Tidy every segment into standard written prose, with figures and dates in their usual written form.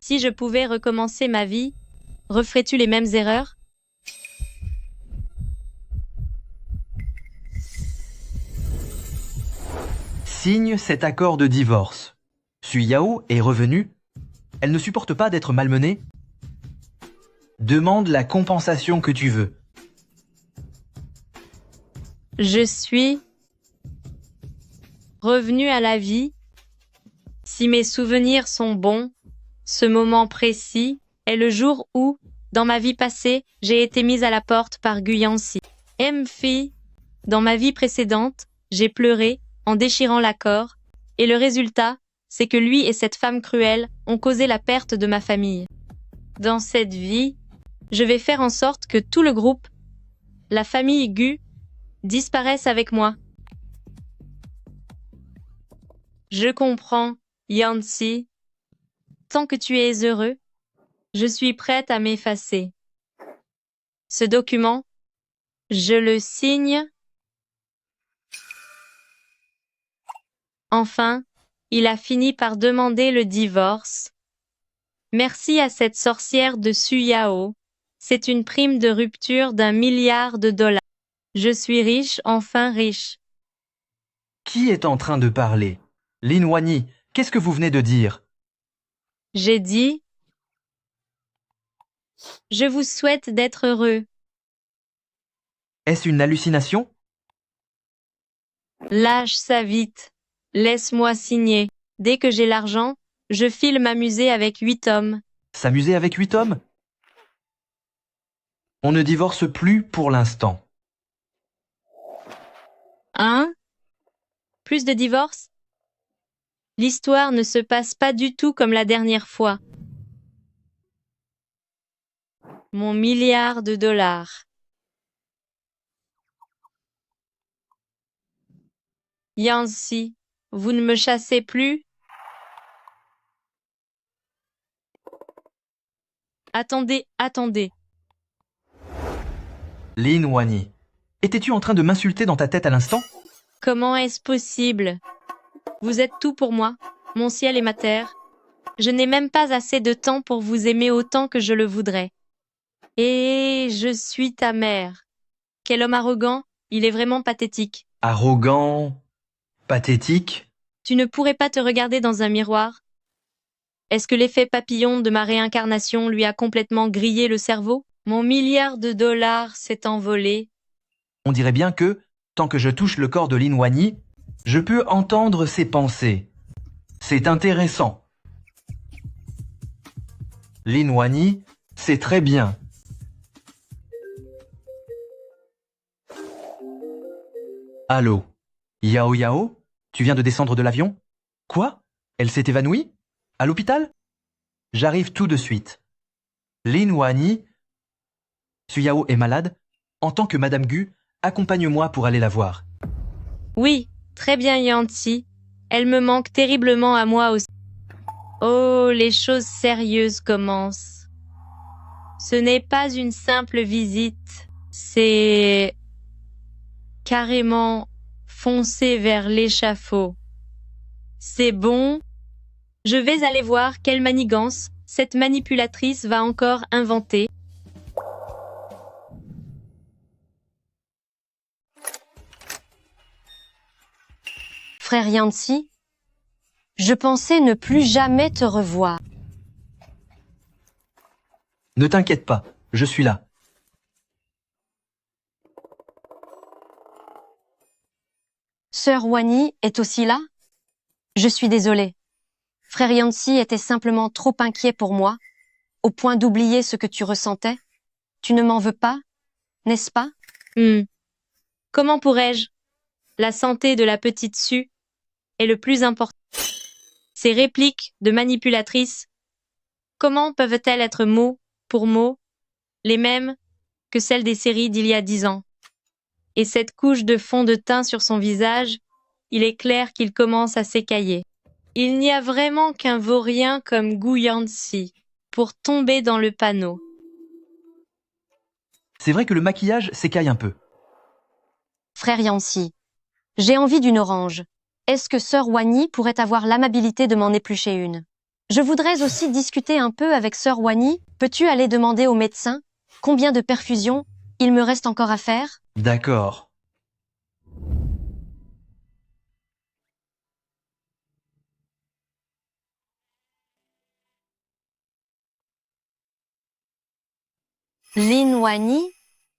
Si je pouvais recommencer ma vie, referais-tu les mêmes erreurs? Signe cet accord de divorce. Sui Yao est revenue. Elle ne supporte pas d'être malmenée. Demande la compensation que tu veux. Je suis revenu à la vie. Si mes souvenirs sont bons, ce moment précis est le jour où, dans ma vie passée, j'ai été mise à la porte par Guyancy. Mfi, dans ma vie précédente, j'ai pleuré en déchirant l'accord, et le résultat, c'est que lui et cette femme cruelle ont causé la perte de ma famille. Dans cette vie, je vais faire en sorte que tout le groupe, la famille Gu, disparaisse avec moi. Je comprends, Yancy. Tant que tu es heureux, je suis prête à m'effacer. Ce document, je le signe. Enfin, il a fini par demander le divorce. Merci à cette sorcière de Suyao. C'est une prime de rupture d'1 milliard de dollars. Je suis riche, enfin riche. Qui est en train de parler? Lin Wani, qu'est-ce que vous venez de dire? J'ai dit, je vous souhaite d'être heureux. Est-ce une hallucination? Lâche ça vite. Laisse-moi signer. Dès que j'ai l'argent, je file m'amuser avec 8 hommes. S'amuser avec 8 hommes? On ne divorce plus pour l'instant. Hein? Plus de divorces? L'histoire ne se passe pas du tout comme la dernière fois. Mon milliard de dollars. Yancy, vous ne me chassez plus? Attendez, attendez. Lin Wani, étais-tu en train de m'insulter dans ta tête à l'instant? Comment est-ce possible? Vous êtes tout pour moi, mon ciel et ma terre. Je n'ai même pas assez de temps pour vous aimer autant que je le voudrais. Et je suis ta mère. Quel homme arrogant, il est vraiment pathétique. Arrogant, pathétique. Tu ne pourrais pas te regarder dans un miroir? Est-ce que l'effet papillon de ma réincarnation lui a complètement grillé le cerveau? Mon milliard de dollars s'est envolé. On dirait bien que, tant que je touche le corps de Lin Wani, je peux entendre ses pensées. C'est intéressant. Lin Wani, c'est très bien. Allô? Yao Yao? Tu viens de descendre de l'avion? Quoi? Elle s'est évanouie? À l'hôpital? J'arrive tout de suite. Lin Wani, Suyao est malade. En tant que Madame Gu, accompagne-moi pour aller la voir. Oui, très bien Yancy. Elle me manque terriblement à moi aussi. Oh, les choses sérieuses commencent. Ce n'est pas une simple visite, c'est carrément foncer vers l'échafaud. C'est bon. Je vais aller voir quelle manigance cette manipulatrice va encore inventer. Frère Yancy, je pensais ne plus jamais te revoir. Ne t'inquiète pas, je suis là. Sœur Wani est aussi là? Je suis désolée. Frère Yancy était simplement trop inquiet pour moi, au point d'oublier ce que tu ressentais. Tu ne m'en veux pas, n'est-ce pas? Comment pourrais-je? La santé de la petite Sue est le plus important. Ces répliques de manipulatrices, comment peuvent-elles être mot pour mot les mêmes que celles des séries d'il y a 10 ans? Et cette couche de fond de teint sur son visage, il est clair qu'il commence à s'écailler. Il n'y a vraiment qu'un vaurien comme Gu Yancy pour tomber dans le panneau. C'est vrai que le maquillage s'écaille un peu. Frère Yancy, j'ai envie d'une orange. Est-ce que sœur Wani pourrait avoir l'amabilité de m'en éplucher une? Je voudrais aussi discuter un peu avec Sœur Wani. Peux-tu aller demander au médecin combien de perfusions il me reste encore à faire? D'accord. Lin Wani,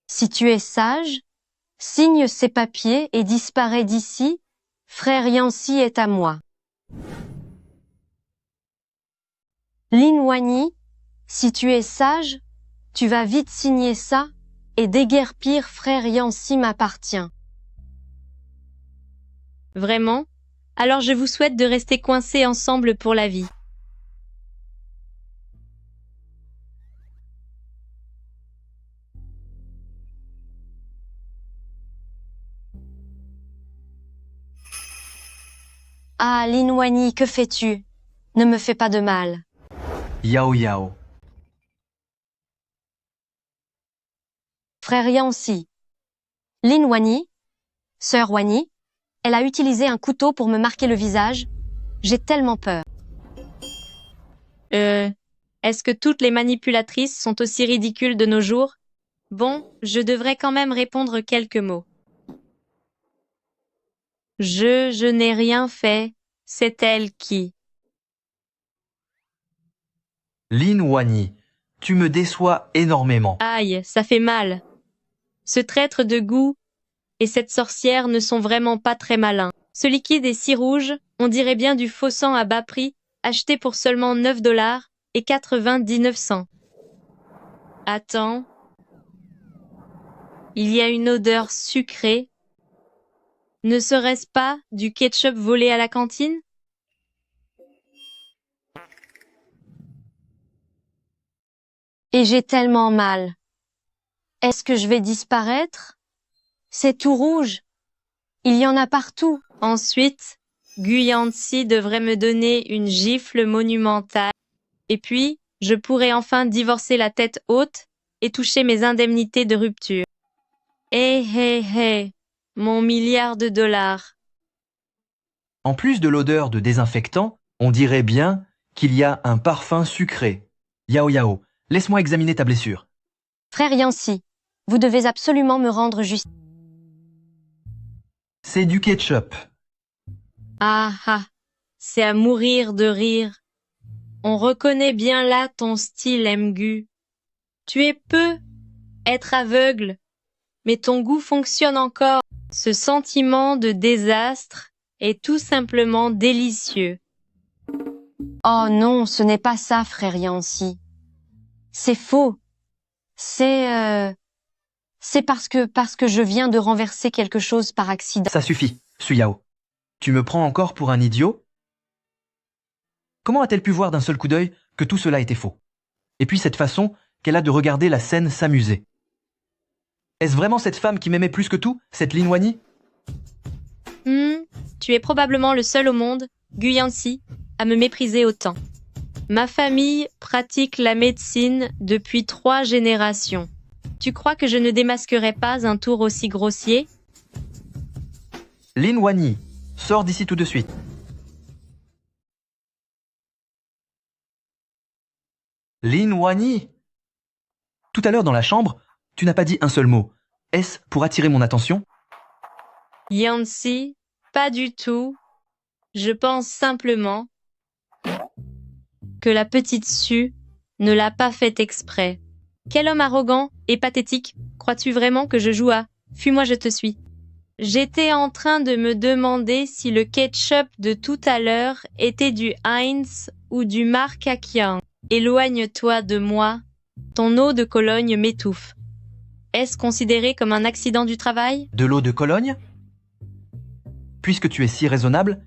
si tu es sage, signe ces papiers et disparaît d'ici. Frère Yancy est à moi. Lin Wani, si tu es sage, tu vas vite signer ça et déguerpir frère Yancy m'appartient. Vraiment? Alors je vous souhaite de rester coincés ensemble pour la vie. Ah, Lin Wani, que fais-tu? Ne me fais pas de mal. Yao Yao. Frère Yancy. Lin Wani, Sœur Wani, elle a utilisé un couteau pour me marquer le visage. J'ai tellement peur. Est-ce que toutes les manipulatrices sont aussi ridicules de nos jours? Bon, je devrais quand même répondre quelques mots. Je n'ai rien fait. C'est elle qui. Lin Wani, tu me déçois énormément. Aïe, ça fait mal. Ce traître de goût et cette sorcière ne sont vraiment pas très malins. Ce liquide est si rouge, on dirait bien du faux sang à bas prix, acheté pour seulement 9 $ et 99 cents. Attends. Il y a une odeur sucrée. Ne serait-ce pas du ketchup volé à la cantine? Et j'ai tellement mal. Est-ce que je vais disparaître? C'est tout rouge. Il y en a partout. Ensuite, Guyancy devrait me donner une gifle monumentale. Et puis, je pourrai enfin divorcer la tête haute et toucher mes indemnités de rupture. Hé hé hé, mon milliard de dollars. En plus de l'odeur de désinfectant, on dirait bien qu'il y a un parfum sucré. Yao Yao, laisse-moi examiner ta blessure. Frère Yancy, vous devez absolument me rendre justice. C'est du ketchup. Ah ah, c'est à mourir de rire. On reconnaît bien là ton style, Mgu. Tu es peu être aveugle, mais ton goût fonctionne encore. Ce sentiment de désastre est tout simplement délicieux. Oh non, ce n'est pas ça, frère Yancy. C'est faux. C'est parce que je viens de renverser quelque chose par accident. Ça suffit, Suyao. Tu me prends encore pour un idiot? Comment a-t-elle pu voir d'un seul coup d'œil que tout cela était faux? Et puis cette façon qu'elle a de regarder la scène s'amuser. Est-ce vraiment cette femme qui m'aimait plus que tout, cette Lin Wani? Tu es probablement le seul au monde, Guyancy, à me mépriser autant. Ma famille pratique la médecine depuis 3 générations. Tu crois que je ne démasquerai pas un tour aussi grossier? Lin Wani, sors d'ici tout de suite. Lin Wani! Tout à l'heure dans la chambre, tu n'as pas dit un seul mot. Est-ce pour attirer mon attention? Yancy, pas du tout. Je pense simplement que la petite Sue ne l'a pas fait exprès. Quel homme arrogant et pathétique. Crois-tu vraiment que je joue à « Fuis-moi, je te suis » ? J'étais en train de me demander si le ketchup de tout à l'heure était du Heinz ou du Marcakian. Éloigne-toi de moi. Ton eau de Cologne m'étouffe. Est-ce considéré comme un accident du travail? De l'eau de Cologne? Puisque tu es si raisonnable,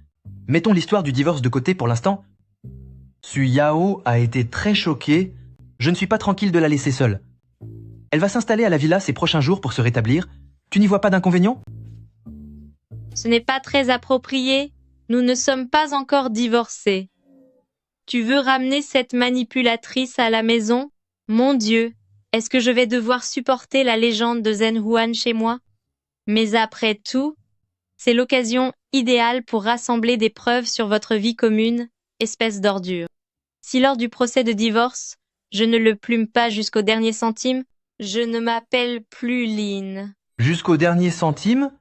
mettons l'histoire du divorce de côté pour l'instant. Suyao a été très choquée. Je ne suis pas tranquille de la laisser seule. Elle va s'installer à la villa ces prochains jours pour se rétablir. Tu n'y vois pas d'inconvénient? Ce n'est pas très approprié. Nous ne sommes pas encore divorcés. Tu veux ramener cette manipulatrice à la maison? Mon Dieu, est-ce que je vais devoir supporter la légende de Zhenhuan chez moi? Mais après tout, c'est l'occasion idéale pour rassembler des preuves sur votre vie commune, espèce d'ordure. Si lors du procès de divorce, je ne le plume pas jusqu'au dernier centime, je ne m'appelle plus Lynn. Jusqu'au dernier centime,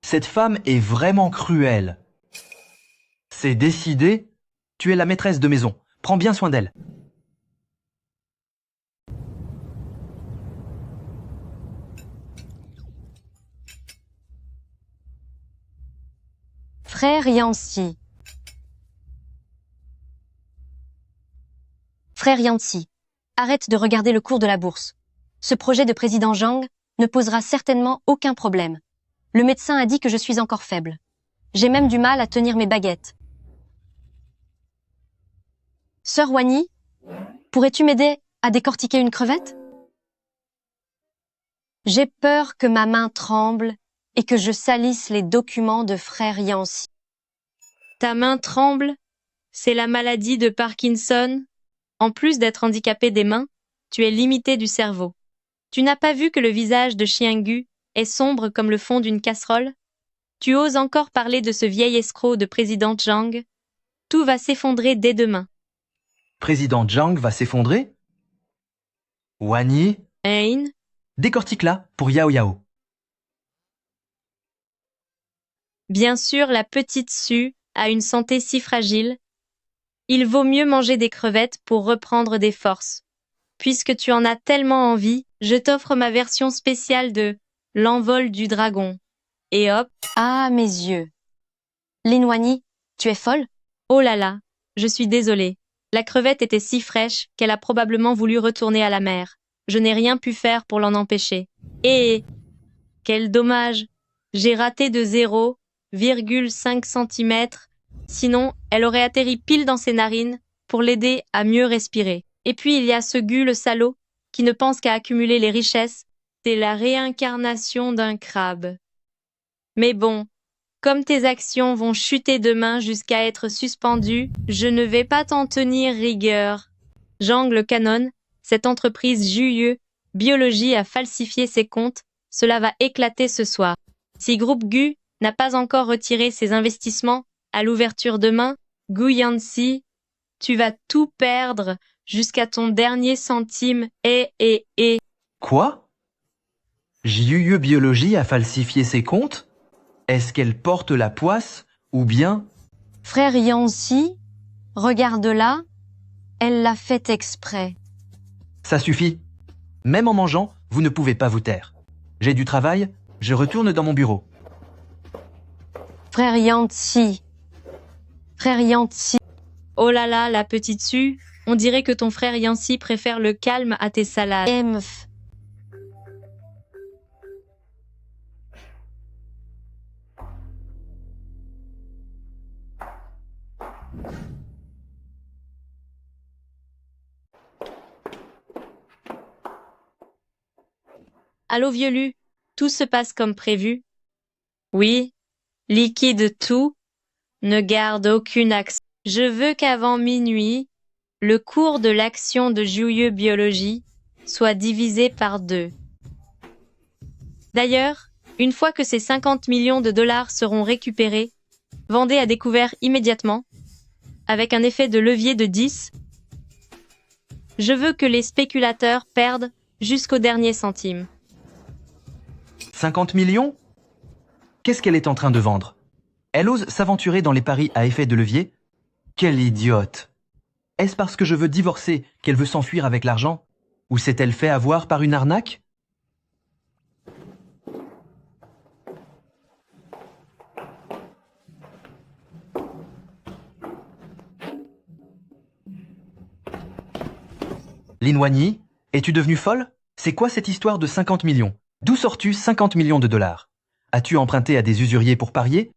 cette femme est vraiment cruelle. C'est décidé, tu es la maîtresse de maison. Prends bien soin d'elle. Frère Yancy. Frère Yancy, arrête de regarder le cours de la bourse. Ce projet de président Zhang ne posera certainement aucun problème. Le médecin a dit que je suis encore faible. J'ai même du mal à tenir mes baguettes. Sœur Wani, pourrais-tu m'aider à décortiquer une crevette? J'ai peur que ma main tremble et que je salisse les documents de frère Yancy. Ta main tremble? C'est la maladie de Parkinson? En plus d'être handicapé des mains, tu es limité du cerveau. Tu n'as pas vu que le visage de Xianggu est sombre comme le fond d'une casserole? Tu oses encore parler de ce vieil escroc de président Zhang? Tout va s'effondrer dès demain. Président Zhang va s'effondrer? Wani, Hein? décortique-la pour Yao Yao. Bien sûr, la petite Su a une santé si fragile. Il vaut mieux manger des crevettes pour reprendre des forces. Puisque tu en as tellement envie, je t'offre ma version spéciale de l'envol du dragon. Et hop, Ah, mes yeux. Lin Wani, tu es folle? oh là là, je suis désolée. La crevette était si fraîche qu'elle a probablement voulu retourner à la mer. Je n'ai rien pu faire pour l'en empêcher. Et quel dommage! J'ai raté de 0,5 cm, sinon elle aurait atterri pile dans ses narines pour l'aider à mieux respirer. Et puis il y a ce Gu, le salaud, qui ne pense qu'à accumuler les richesses. C'est la réincarnation d'un crabe. Mais bon, comme tes actions vont chuter demain jusqu'à être suspendues, je ne vais pas t'en tenir rigueur. Zhang le canon, cette entreprise Juye Biologie a falsifié ses comptes, cela va éclater ce soir. Si Groupe Gu n'a pas encore retiré ses investissements à l'ouverture demain, Gu Yanxi, tu vas tout perdre jusqu'à ton dernier centime et. Quoi? Jiu Biologie a falsifié ses comptes? Est-ce qu'elle porte la poisse ou bien... Frère Yancy, regarde là, elle l'a fait exprès. Ça suffit. Même en mangeant, vous ne pouvez pas vous taire. J'ai du travail, je retourne dans mon bureau. Frère Yancy. Frère Yancy. Oh là là, la petite Su, on dirait que ton frère Yancy préfère le calme à tes salades. MF. Allô vieux Lu, tout se passe comme prévu? Oui, liquide tout, ne garde aucune action. Je veux qu'avant minuit, le cours de l'action de Juye Biologie soit divisé par 2. D'ailleurs, une fois que ces 50 millions de dollars seront récupérés, vendez à découvert immédiatement, avec un effet de levier de 10. Je veux que les spéculateurs perdent jusqu'au dernier centime. 50 millions? Qu'est-ce qu'elle est en train de vendre? Elle ose s'aventurer dans les paris à effet de levier? Quelle idiote! Est-ce parce que je veux divorcer qu'elle veut s'enfuir avec l'argent? Ou s'est-elle fait avoir par une arnaque? Lin Wani, es-tu devenue folle? C'est quoi cette histoire de 50 millions? D'où sors-tu 50 millions de dollars? As-tu emprunté à des usuriers pour parier?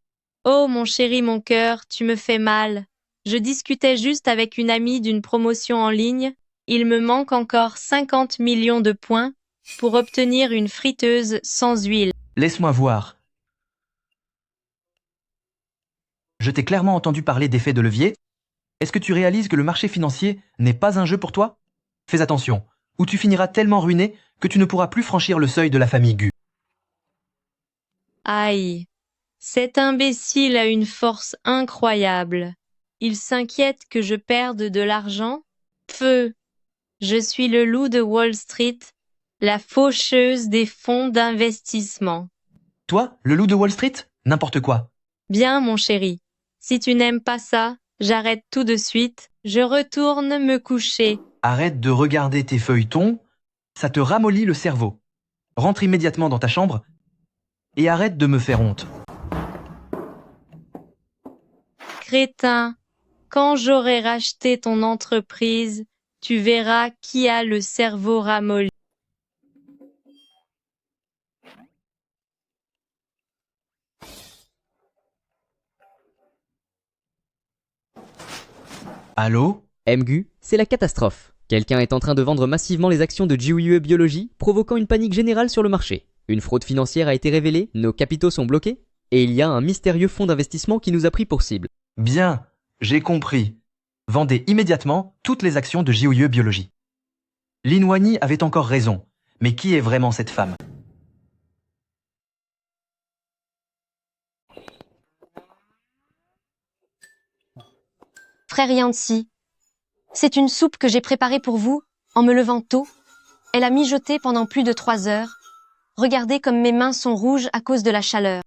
Oh mon chéri, mon cœur, tu me fais mal. Je discutais juste avec une amie d'une promotion en ligne. Il me manque encore 50 millions de points pour obtenir une friteuse sans huile. Laisse-moi voir. Je t'ai clairement entendu parler d'effet de levier. Est-ce que tu réalises que le marché financier n'est pas un jeu pour toi? Fais attention, ou tu finiras tellement ruiné que tu ne pourras plus franchir le seuil de la famille Gu. Aïe, cet imbécile a une force incroyable. Il s'inquiète que je perde de l'argent? Feu. Je suis le loup de Wall Street, la faucheuse des fonds d'investissement. Toi, le loup de Wall Street? N'importe quoi. Bien, mon chéri. Si tu n'aimes pas ça, j'arrête tout de suite. Je retourne me coucher. Arrête de regarder tes feuilletons, ça te ramollit le cerveau. Rentre immédiatement dans ta chambre et arrête de me faire honte. Crétin, quand j'aurai racheté ton entreprise, tu verras qui a le cerveau ramolli. Allô? MGU, c'est la catastrophe. Quelqu'un est en train de vendre massivement les actions de GWE Biologie, provoquant une panique générale sur le marché. Une fraude financière a été révélée, nos capitaux sont bloqués, et il y a un mystérieux fonds d'investissement qui nous a pris pour cible. Bien, j'ai compris. Vendez immédiatement toutes les actions de GWE Biologie. Lin Wani avait encore raison. Mais qui est vraiment cette femme? Frère Yancy, c'est une soupe que j'ai préparée pour vous en me levant tôt. Elle a mijoté pendant plus de 3 heures. Regardez comme mes mains sont rouges à cause de la chaleur.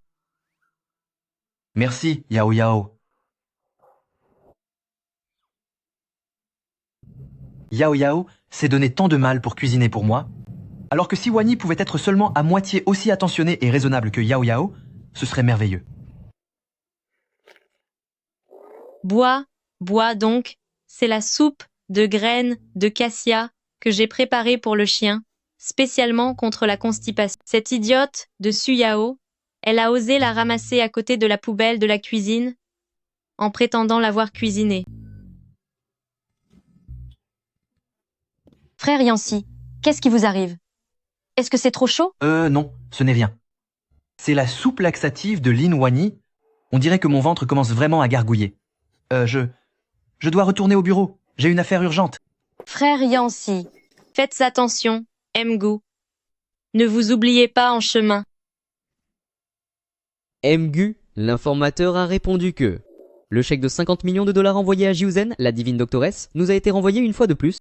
Merci, Yao Yao. Yao Yao s'est donné tant de mal pour cuisiner pour moi, alors que si Wani pouvait être seulement à moitié aussi attentionné et raisonnable que Yao Yao, ce serait merveilleux. Bois donc, c'est la soupe de graines de cassia que j'ai préparée pour le chien, spécialement contre la constipation. Cette idiote de Suyao, elle a osé la ramasser à côté de la poubelle de la cuisine, en prétendant l'avoir cuisinée. Frère Yancy, qu'est-ce qui vous arrive? Est-ce que c'est trop chaud? Non, ce n'est rien. C'est la soupe laxative de Lin Wani. On dirait que mon ventre commence vraiment à gargouiller. Je dois retourner au bureau. J'ai une affaire urgente. Frère Yancy, Faites attention, MGU. Ne vous oubliez pas en chemin. MGU, l'informateur a répondu que le chèque de 50 millions de dollars envoyé à Jiuzen, la divine doctoresse, nous a été renvoyé une fois de plus.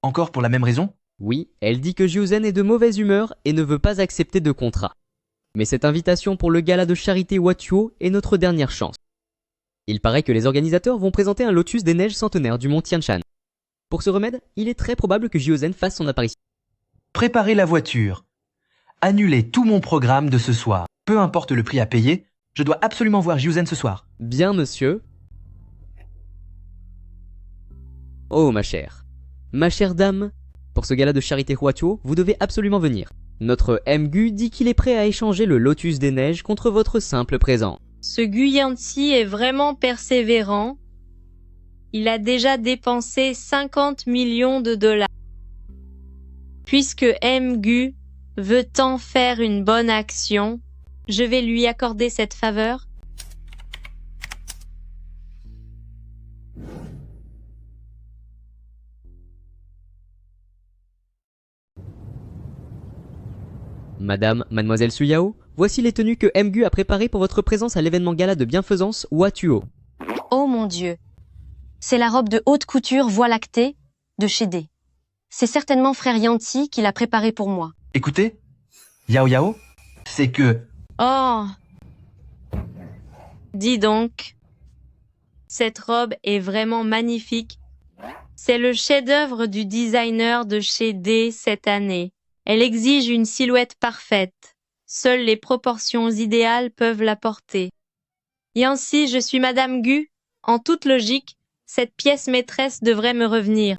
Encore pour la même raison? Oui, elle dit que Jiuzen est de mauvaise humeur et ne veut pas accepter de contrat. Mais cette invitation pour le gala de charité Watuo est notre dernière chance. Il paraît que les organisateurs vont présenter un lotus des neiges centenaires du mont Tianshan. Pour ce remède, il est très probable que Jiuzen fasse son apparition. Préparez la voiture. Annulez tout mon programme de ce soir. Peu importe le prix à payer, je dois absolument voir Jiuzen ce soir. Bien, monsieur. Oh, ma chère. Ma chère dame, pour ce gala de charité Huatuo, vous devez absolument venir. Notre MGU dit qu'il est prêt à échanger le lotus des neiges contre votre simple présence. Ce Guyancy est vraiment persévérant. Il a déjà dépensé 50 millions de dollars. Puisque MGU veut tant faire une bonne action, je vais lui accorder cette faveur. Mademoiselle Suyao, voici les tenues que MGU a préparées pour votre présence à l'événement gala de bienfaisance Watuo. oh mon Dieu. C'est la robe de haute couture Voie lactée de chez D. C'est certainement frère Yancy qui l'a préparée pour moi. Écoutez, Yao Yao, c'est que... Oh! Dis donc, cette robe est vraiment magnifique. C'est le chef-d'œuvre du designer de chez D cette année. Elle exige une silhouette parfaite. Seules les proportions idéales peuvent la porter. Yancy, je suis Madame Gu. En toute logique, cette pièce maîtresse devrait me revenir.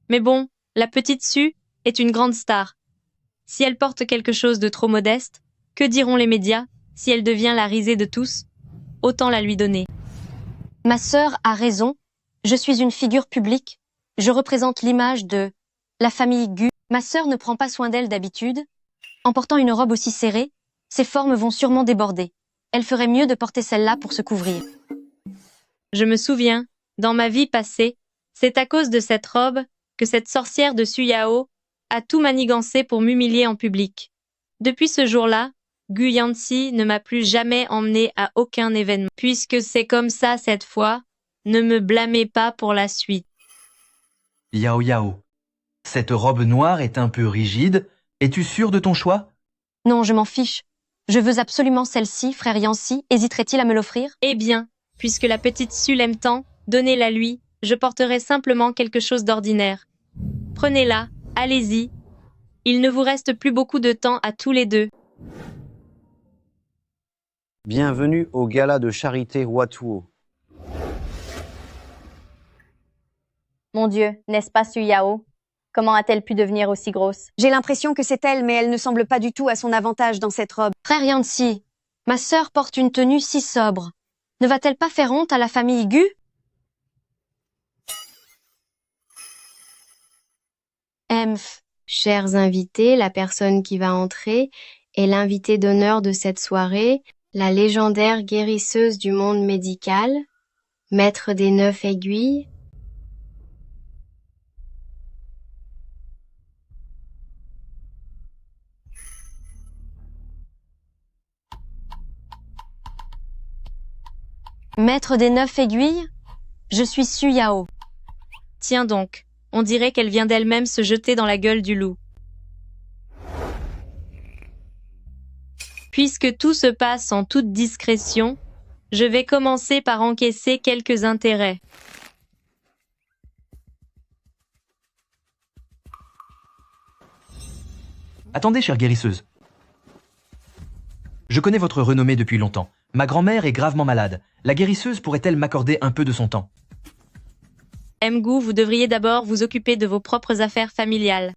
Mais bon, la petite Sue est une grande star. Si elle porte quelque chose de trop modeste, que diront les médias si elle devient la risée de tous? Autant la lui donner. Ma sœur a raison. Je suis une figure publique. Je représente l'image de la famille Gu. Ma sœur ne prend pas soin d'elle d'habitude. En portant une robe aussi serrée, ses formes vont sûrement déborder. Elle ferait mieux de porter celle-là pour se couvrir. Je me souviens, dans ma vie passée, c'est à cause de cette robe que cette sorcière de Suyao a tout manigancé pour m'humilier en public. Depuis ce jour-là, Gu Yancy ne m'a plus jamais emmené à aucun événement. Puisque c'est comme ça cette fois, Ne me blâmez pas pour la suite. Yao Yao. Cette robe noire est un peu rigide. Es-tu sûr de ton choix? Non, je m'en fiche. Je veux absolument celle-ci, frère Yancy. Hésiterait-il à me l'offrir? Eh bien, puisque la petite Sue l'aime tant, donnez-la lui, je porterai simplement quelque chose d'ordinaire. Prenez-la, allez-y. Il ne vous reste plus beaucoup de temps à tous les deux. Bienvenue au gala de charité Watuo. Mon Dieu, n'est-ce pas Su Yao? Comment a-t-elle pu devenir aussi grosse? J'ai l'impression que c'est elle, mais elle ne semble pas du tout à son avantage dans cette robe. Frère Yancy, ma sœur porte une tenue si sobre. Ne va-t-elle pas faire honte à la famille Gu? Emph, chers invités, la personne qui va entrer est l'invité d'honneur de cette soirée, la légendaire guérisseuse du monde médical, maître des 9 aiguilles. Maître des 9 aiguilles? Je suis Su Yao. Tiens donc, on dirait qu'elle vient d'elle-même se jeter dans la gueule du loup. Puisque tout se passe en toute discrétion, je vais commencer par encaisser quelques intérêts. Attendez, chère guérisseuse. Je connais votre renommée depuis longtemps. Ma grand-mère est gravement malade. La guérisseuse pourrait-elle m'accorder un peu de son temps? Mgu, vous devriez d'abord vous occuper de vos propres affaires familiales.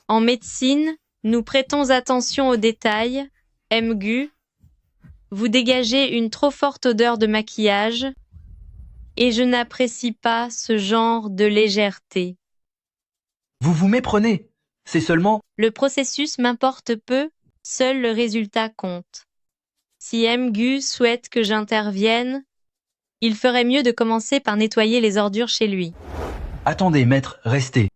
En médecine, nous prêtons attention aux détails. Mgu, vous dégagez une trop forte odeur de maquillage et je n'apprécie pas ce genre de légèreté. Vous vous méprenez. C'est seulement... Le processus m'importe peu, seul le résultat compte. Si Mgu souhaite que j'intervienne, il ferait mieux de commencer par nettoyer les ordures chez lui. Attendez, maître, restez.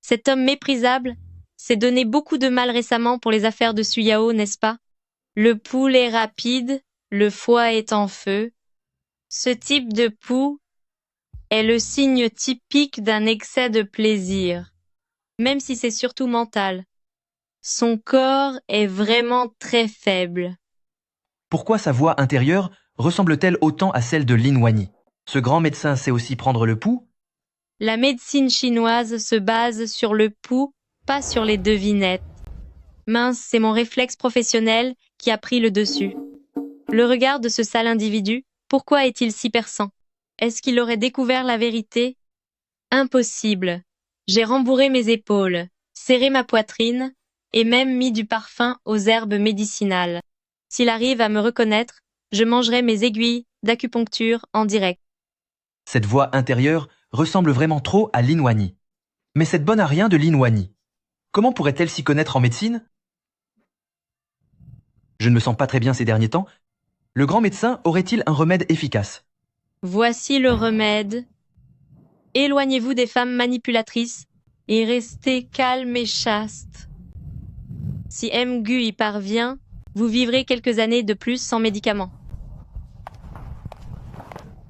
Cet homme méprisable s'est donné beaucoup de mal récemment pour les affaires de Su Yao, n'est-ce pas? Le pouls est rapide, le foie est en feu. Ce type de pouls est le signe typique d'un excès de plaisir, même si c'est surtout mental. Son corps est vraiment très faible. Pourquoi sa voix intérieure ressemble-t-elle autant à celle de Lin Wani? Ce grand médecin sait aussi prendre le pouls? La médecine chinoise se base sur le pouls, pas sur les devinettes. Mince, c'est mon réflexe professionnel qui a pris le dessus. Le regard de ce sale individu, pourquoi est-il si perçant? Est-ce qu'il aurait découvert la vérité? Impossible. J'ai rembourré mes épaules, serré ma poitrine et même mis du parfum aux herbes médicinales. S'il arrive à me reconnaître, je mangerai mes aiguilles d'acupuncture en direct. Cette voix intérieure ressemble vraiment trop à Lin Wani. Mais cette bonne à rien de Lin Wani, comment pourrait-elle s'y connaître en médecine? Je ne me sens pas très bien ces derniers temps. Le grand médecin aurait-il un remède efficace? Voici le remède. Éloignez-vous des femmes manipulatrices et restez calme et chaste. Si Mgu y parvient, vous vivrez quelques années de plus sans médicaments.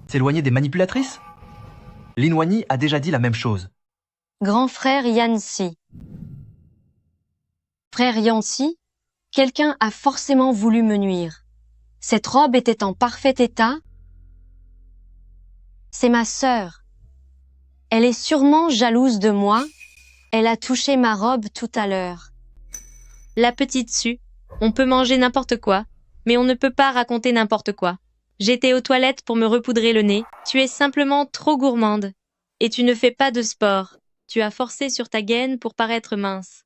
S'éloigner des manipulatrices? Lin Wani a déjà dit la même chose. Grand frère Yancy. Frère Yancy, quelqu'un a forcément voulu me nuire. Cette robe était en parfait état. C'est ma sœur. Elle est sûrement jalouse de moi. Elle a touché ma robe tout à l'heure. La petite Sue, on peut manger n'importe quoi, mais on ne peut pas raconter n'importe quoi. J'étais aux toilettes pour me repoudrer le nez. Tu es simplement trop gourmande. Et tu ne fais pas de sport. Tu as forcé sur ta gaine pour paraître mince.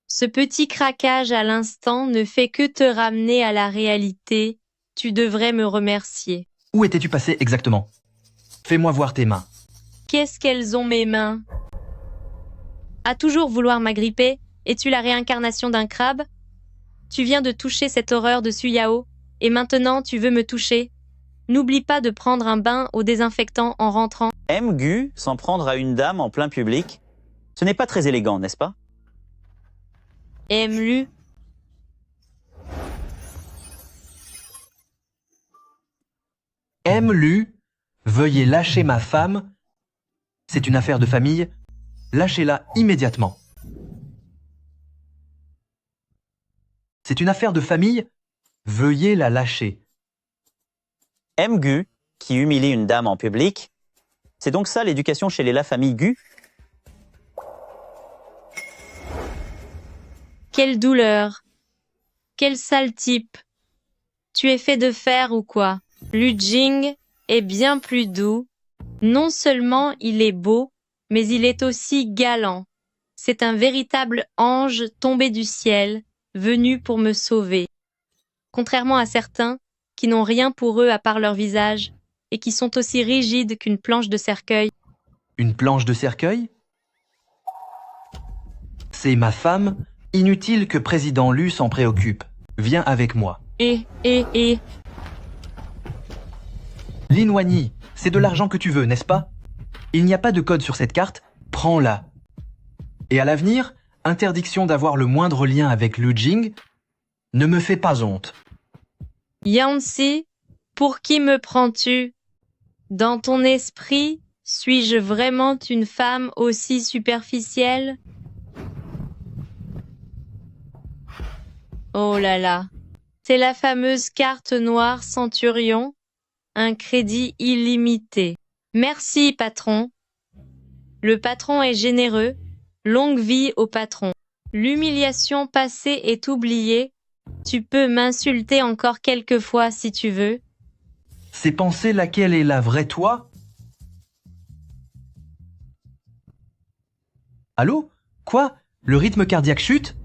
Ce petit craquage à l'instant ne fait que te ramener à la réalité. Tu devrais me remercier. Où étais-tu passé exactement? Fais-moi voir tes mains. Qu'est-ce qu'elles ont mes mains? À toujours vouloir m'agripper, es-tu la réincarnation d'un crabe? Tu viens de toucher cette horreur de Su Yao, et maintenant tu veux me toucher. N'oublie pas de prendre un bain au désinfectant en rentrant. Mgu s'en prendre à une dame en plein public, Ce n'est pas très élégant, n'est-ce pas? M. Lu. M. Lu, veuillez lâcher ma femme. C'est une affaire de famille. Lâchez-la immédiatement. C'est une affaire de famille. Veuillez la lâcher. M. Gu, qui humilie une dame en public. C'est donc ça l'éducation chez les La Famille Gu? Quelle douleur. Quel sale type. Tu es fait de fer ou quoi? Lu Jing est bien plus doux. Non seulement il est beau, mais il est aussi galant. C'est un véritable ange tombé du ciel, venu pour me sauver. Contrairement à certains, qui n'ont rien pour eux à part leur visage, et qui sont aussi rigides qu'une planche de cercueil. Une planche de cercueil? C'est ma femme. Inutile que président Lu s'en préoccupe. Viens avec moi. Lin Wani, c'est de l'argent que tu veux, n'est-ce pas? Il n'y a pas de code sur cette carte, prends-la. Et à l'avenir, interdiction d'avoir le moindre lien avec Lu Jing. Ne me fais pas honte. Yancy, pour qui me prends-tu? Dans ton esprit, suis-je vraiment une femme aussi superficielle? Oh là là, c'est la fameuse carte noire Centurion, un crédit illimité. Merci, patron. Le patron est généreux, longue vie au patron. L'humiliation passée est oubliée. Tu peux m'insulter encore quelques fois si tu veux. C'est penser laquelle est la vraie toi? Allô? Quoi? Le rythme cardiaque chute?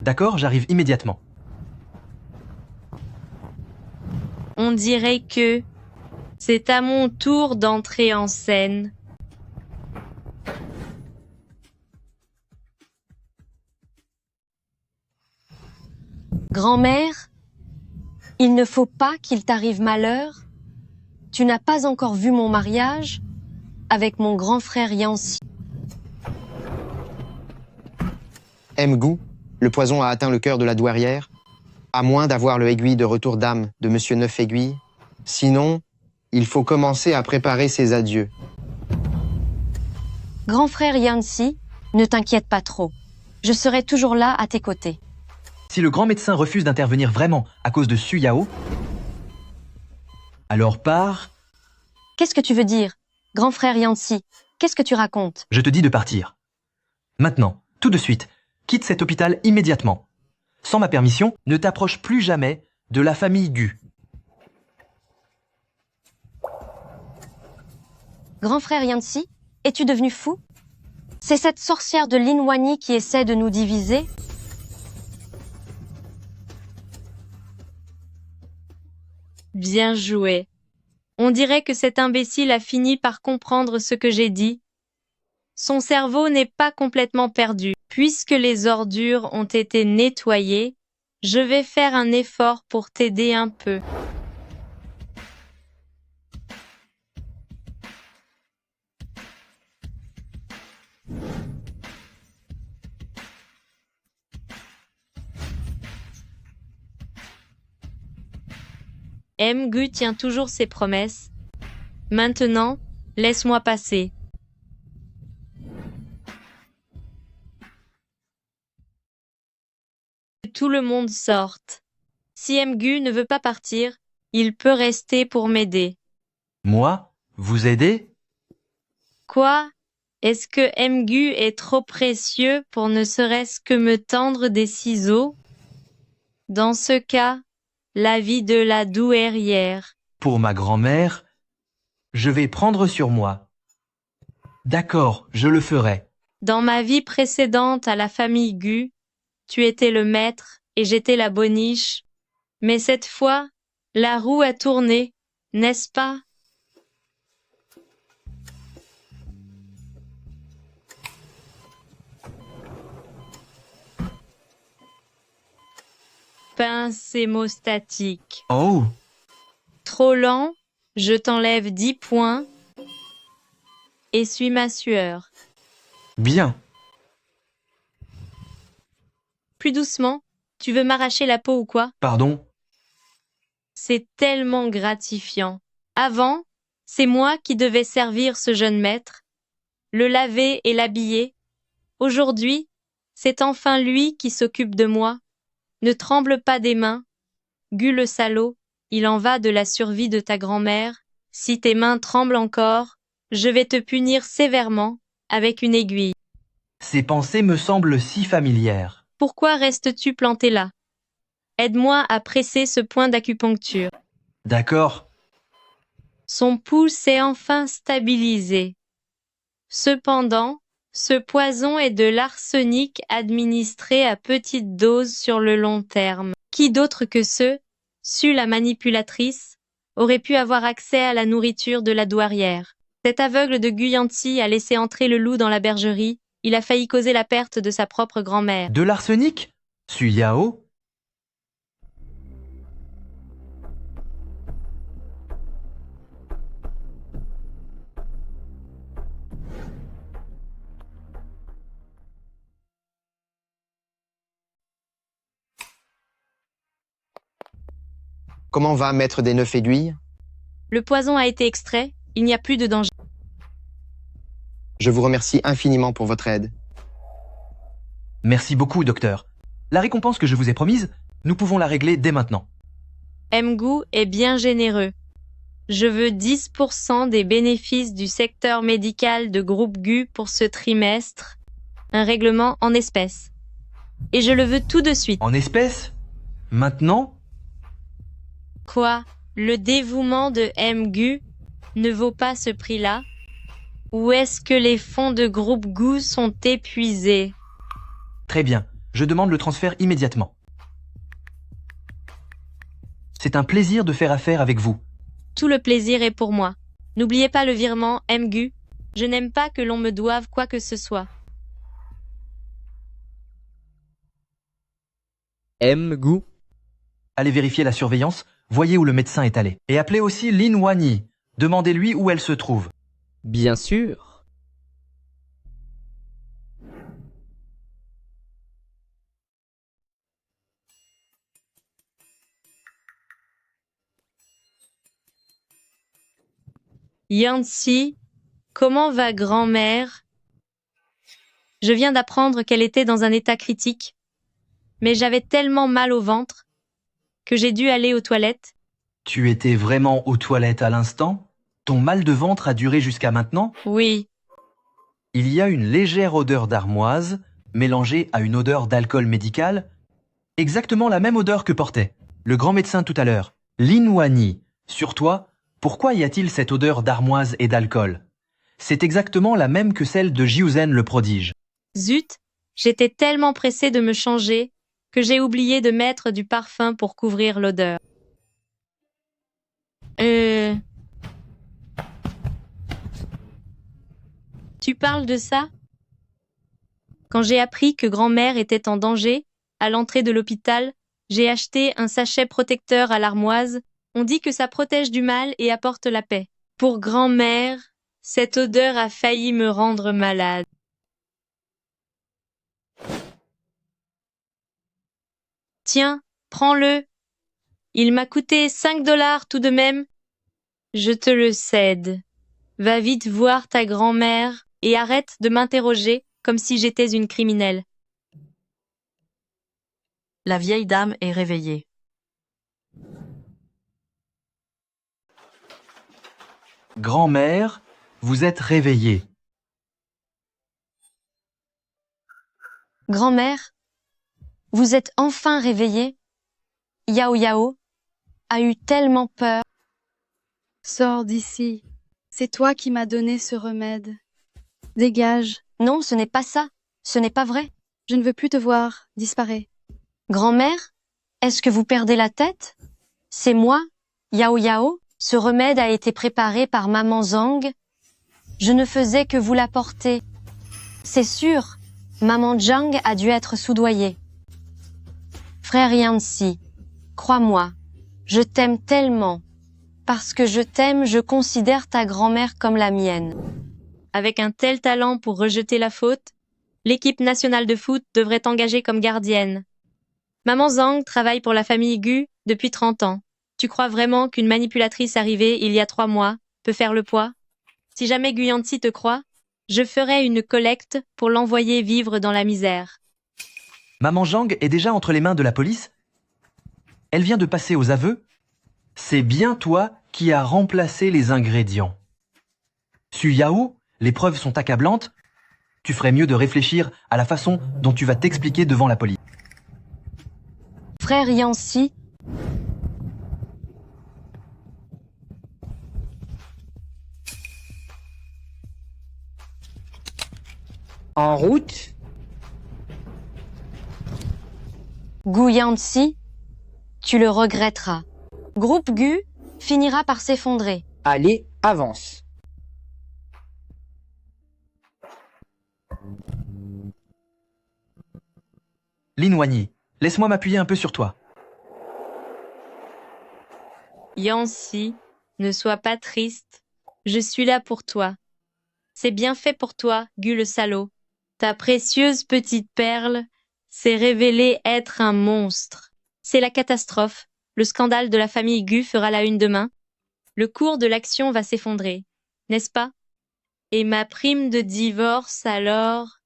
D'accord, j'arrive immédiatement. On dirait que c'est à mon tour d'entrer en scène. Grand-mère, il ne faut pas qu'il t'arrive malheur. Tu n'as pas encore vu mon mariage avec mon grand frère Yancy. Gu, le poison a atteint le cœur de la douairière, à moins d'avoir le aiguille de retour d'âme de Monsieur Neuf Aiguilles. Sinon, il faut commencer à préparer ses adieux. Grand frère Yancy, ne t'inquiète pas trop. Je serai toujours là à tes côtés. Si le grand médecin refuse d'intervenir vraiment à cause de Su Yao, alors pars. Qu'est-ce que tu veux dire? Grand frère Yancy, qu'est-ce que tu racontes? Je te dis de partir. Maintenant, tout de suite, quitte cet hôpital immédiatement. Sans ma permission, ne t'approche plus jamais de la famille Gu. Grand frère Yancy, es-tu devenu fou? C'est cette sorcière de Lin Wani qui essaie de nous diviser? Bien joué. On dirait que cet imbécile a fini par comprendre ce que j'ai dit. Son cerveau n'est pas complètement perdu. Puisque les ordures ont été nettoyées, je vais faire un effort pour t'aider un peu. Gu tient toujours ses promesses. Maintenant, laisse-moi passer. Tout le monde sorte. Si Gu ne veut pas partir, il peut rester pour m'aider. Moi? Vous aider? Quoi? Est-ce que Gu est trop précieux pour ne serait-ce que me tendre des ciseaux? Dans ce cas, la vie de la douairière. Pour ma grand-mère, je vais prendre sur moi. D'accord, je le ferai. Dans ma vie précédente à la famille Gu, tu étais le maître et j'étais la boniche. Mais cette fois, la roue a tourné, n'est-ce pas? Pince hémostatique. Oh! Trop lent, je t'enlève 10 points. Essuie ma sueur. Bien, plus doucement. Tu veux m'arracher la peau ou quoi? Pardon? C'est tellement gratifiant. Avant, c'est moi qui devais servir ce jeune maître, le laver et l'habiller. Aujourd'hui, c'est enfin lui qui s'occupe de moi. Ne tremble pas des mains. Gu le salaud, il en va de la survie de ta grand-mère. Si tes mains tremblent encore, je vais te punir sévèrement avec une aiguille. Ces pensées me semblent si familières. Pourquoi restes-tu planté là? Aide-moi à presser ce point d'acupuncture. D'accord. Son pouls s'est enfin stabilisé. Cependant, ce poison est de l'arsenic administré à petite dose sur le long terme. Qui d'autre que la manipulatrice, aurait pu avoir accès à la nourriture de la douairière? Cet aveugle de Guyancy a laissé entrer le loup dans la bergerie. Il a failli causer la perte de sa propre grand-mère. De l'arsenic? Su Yao? Comment va Maître des 9 aiguilles? Le poison a été extrait, il n'y a plus de danger. Je vous remercie infiniment pour votre aide. Merci beaucoup, docteur. La récompense que je vous ai promise, nous pouvons la régler dès maintenant. Mgu est bien généreux. Je veux 10% des bénéfices du secteur médical de Groupe Gu pour ce trimestre. Un règlement en espèces. Et je le veux tout de suite. En espèces? Maintenant? Quoi? Le dévouement de Mgu ne vaut pas ce prix-là? Ou est-ce que les fonds de Groupe Gu sont épuisés? Très bien, je demande le transfert immédiatement. C'est un plaisir de faire affaire avec vous. Tout le plaisir est pour moi. N'oubliez pas le virement, Mgu. Je n'aime pas que l'on me doive quoi que ce soit. Mgu. Allez vérifier la surveillance, voyez où le médecin est allé. Et appelez aussi Lin Wanyi. Demandez-lui où elle se trouve. Bien sûr. Yancy, comment va grand-mère? Je viens d'apprendre qu'elle était dans un état critique, mais j'avais tellement mal au ventre que j'ai dû aller aux toilettes. Tu étais vraiment aux toilettes à l'instant? Ton mal de ventre a duré jusqu'à maintenant? Oui, Il y a une légère odeur d'armoise, mélangée à une odeur d'alcool médical, exactement la même odeur que portait le grand médecin tout à l'heure. Lin Wanyi, sur toi, pourquoi y a-t-il cette odeur d'armoise et d'alcool? C'est exactement la même que celle de Jiuzen le prodige. zut, j'étais tellement pressée de me changer que j'ai oublié de mettre du parfum pour couvrir l'odeur. Tu parles de ça? Quand j'ai appris que grand-mère était en danger, à l'entrée de l'hôpital, j'ai acheté un sachet protecteur à l'armoise. On dit que ça protège du mal et apporte la paix. Pour grand-mère, cette odeur a failli me rendre malade. Tiens, prends-le. Il m'a coûté 5 $ tout de même. Je te le cède. Va vite voir ta grand-mère et arrête de m'interroger comme si j'étais une criminelle. La vieille dame est réveillée. Grand-mère, vous êtes réveillée. Grand-mère, vous êtes enfin réveillée? Yao Yao a eu tellement peur. Sors d'ici. C'est toi qui m'as donné ce remède. Dégage. Non, ce n'est pas ça. Ce n'est pas vrai. Je ne veux plus te voir. Disparais. Grand-mère, est-ce que vous perdez la tête? C'est moi, Yao Yao. Ce remède a été préparé par Maman Zhang. Je ne faisais que vous l'apporter. C'est sûr, Maman Zhang a dû être soudoyée. Frère Yancy, crois-moi, je t'aime tellement. Parce que je t'aime, je considère ta grand-mère comme la mienne. Avec un tel talent pour rejeter la faute, l'équipe nationale de foot devrait t'engager comme gardienne. Maman Zhang travaille pour la famille Gu depuis 30 ans. Tu crois vraiment qu'une manipulatrice arrivée il y a 3 mois peut faire le poids? Si jamais Gu Yanxi te croit, je ferai une collecte pour l'envoyer vivre dans la misère. Maman Zhang est déjà entre les mains de la police? Elle vient de passer aux aveux? C'est bien toi qui as remplacé les ingrédients. Su Yao, les preuves sont accablantes. Tu ferais mieux de réfléchir à la façon dont tu vas t'expliquer devant la police. Frère Yanxi, En route. Gu Yanxi, tu le regretteras. Groupe Gu finira par s'effondrer. Allez, avance. Lin Wanyi, laisse-moi m'appuyer un peu sur toi. Yanxi, ne sois pas triste. Je suis là pour toi. C'est bien fait pour toi, Gu le salaud. Ta précieuse petite perle s'est révélée être un monstre. C'est la catastrophe. Le scandale de la famille Gu fera la une demain. Le cours de l'action va s'effondrer, n'est-ce pas? Et ma prime de divorce alors?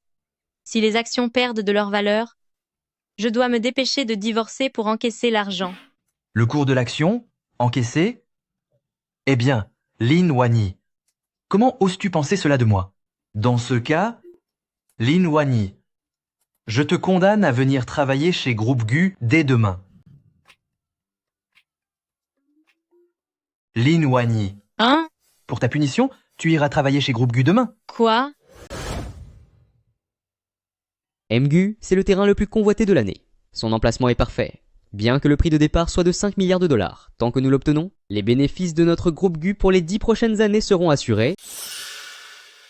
Si les actions perdent de leur valeur, je dois me dépêcher de divorcer pour encaisser l'argent. Le cours de l'action? Encaissé? Eh bien, Lin Wanyi, comment oses-tu penser cela de moi? Dans ce cas, Lin Wanyi, je te condamne à venir travailler chez Groupe Gu dès demain. Lin Wanyi. Hein? Pour ta punition, tu iras travailler chez Groupe Gu demain. Quoi? MGU, c'est le terrain le plus convoité de l'année. Son emplacement est parfait. Bien que le prix de départ soit de 5 milliards de dollars, tant que nous l'obtenons, les bénéfices de notre groupe GU pour les 10 prochaines années seront assurés.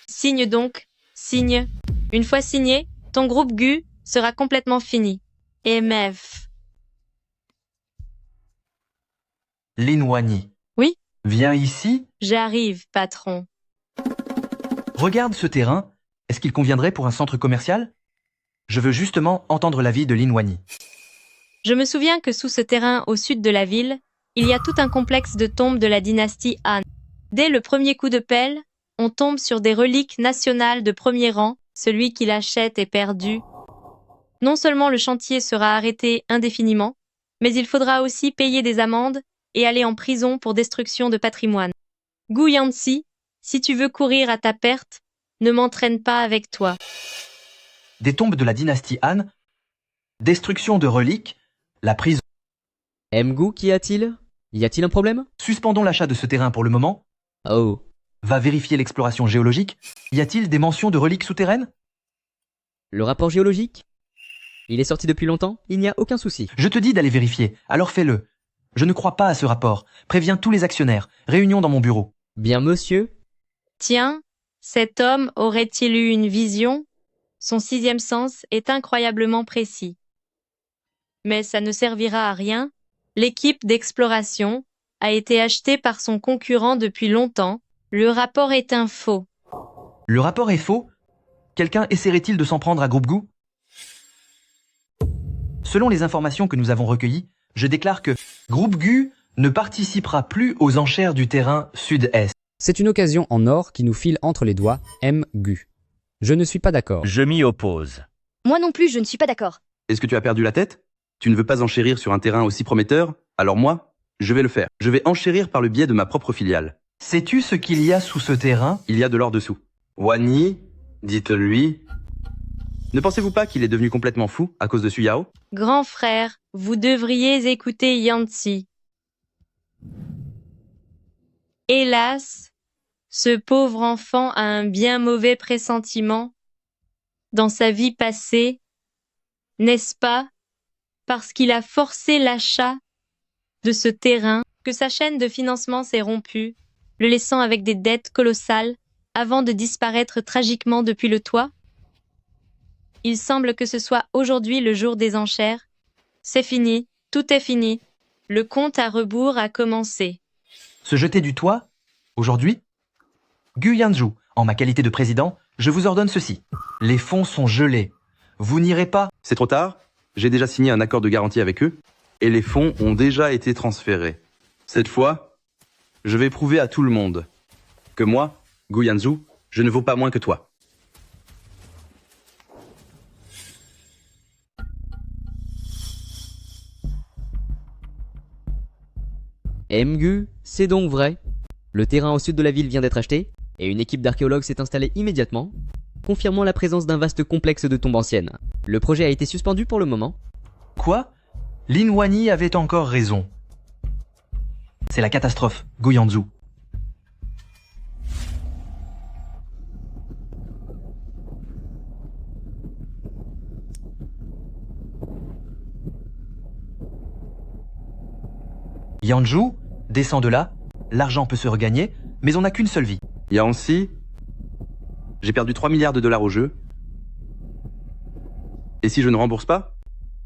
Signe donc, signe. Une fois signé, ton groupe GU sera complètement fini. MF. Lin Wanyi. Oui? Viens ici. J'arrive, patron. Regarde ce terrain. Est-ce qu'il conviendrait pour un centre commercial? Je veux justement entendre l'avis de Lin Wanyi. Je me souviens que sous ce terrain au sud de la ville, il y a tout un complexe de tombes de la dynastie Han. Dès le premier coup de pelle, on tombe sur des reliques nationales de premier rang. Celui qui l'achète est perdu. Non seulement le chantier sera arrêté indéfiniment, mais il faudra aussi payer des amendes et aller en prison pour destruction de patrimoine. Gu Yanxi, si tu veux courir à ta perte, ne m'entraîne pas avec toi. Des tombes de la dynastie Han, destruction de reliques, la prison. MGU, qu'y a-t-il? Y a-t-il un problème? Suspendons l'achat de ce terrain pour le moment. Oh. Va vérifier l'exploration géologique. Y a-t-il des mentions de reliques souterraines? Le rapport géologique? Il est sorti depuis longtemps, il n'y a aucun souci. Je te dis d'aller vérifier, alors fais-le. Je ne crois pas à ce rapport. Préviens tous les actionnaires. Réunion dans mon bureau. Bien, monsieur. Tiens, cet homme aurait-il eu une vision? Son 6e sens est incroyablement précis. Mais ça ne servira à rien. L'équipe d'exploration a été achetée par son concurrent depuis longtemps. Le rapport est un faux. Le rapport est faux? Quelqu'un essaierait-il de s'en prendre à Groupe GU? Selon les informations que nous avons recueillies, je déclare que Groupe GU ne participera plus aux enchères du terrain sud-est. C'est une occasion en or qui nous file entre les doigts, MGU. Je ne suis pas d'accord. Je m'y oppose. Moi non plus, je ne suis pas d'accord. Est-ce que tu as perdu la tête? Tu ne veux pas enchérir sur un terrain aussi prometteur? Alors moi, je vais le faire. Je vais enchérir par le biais de ma propre filiale. Sais-tu ce qu'il y a sous ce terrain? Il y a de l'or dessous. Wanyi, dites-lui. Ne pensez-vous pas qu'il est devenu complètement fou à cause de Su Yao? Grand frère, vous devriez écouter Yanxi. Hélas, ce pauvre enfant a un bien mauvais pressentiment dans sa vie passée, n'est-ce pas, parce qu'il a forcé l'achat de ce terrain, que sa chaîne de financement s'est rompue, le laissant avec des dettes colossales avant de disparaître tragiquement depuis le toit? Il semble que ce soit aujourd'hui le jour des enchères. C'est fini, tout est fini. Le compte à rebours a commencé. Se jeter du toit? Aujourd'hui? Gu Yanzhu, en ma qualité de président, je vous ordonne ceci. Les fonds sont gelés. Vous n'irez pas? C'est trop tard? J'ai déjà signé un accord de garantie avec eux et les fonds ont déjà été transférés. Cette fois, je vais prouver à tout le monde que moi, Gu Yanzhu, je ne vaux pas moins que toi. Mgu, c'est donc vrai. Le terrain au sud de la ville vient d'être acheté, et une équipe d'archéologues s'est installée immédiatement, confirmant la présence d'un vaste complexe de tombes anciennes. Le projet a été suspendu pour le moment. Quoi? Lin Wani avait encore raison. C'est la catastrophe, Gu Yanzhu. Yanzhu, descends de là. L'argent peut se regagner, mais on n'a qu'une seule vie. Yancy, j'ai perdu 3 milliards de dollars au jeu. Et si je ne rembourse pas,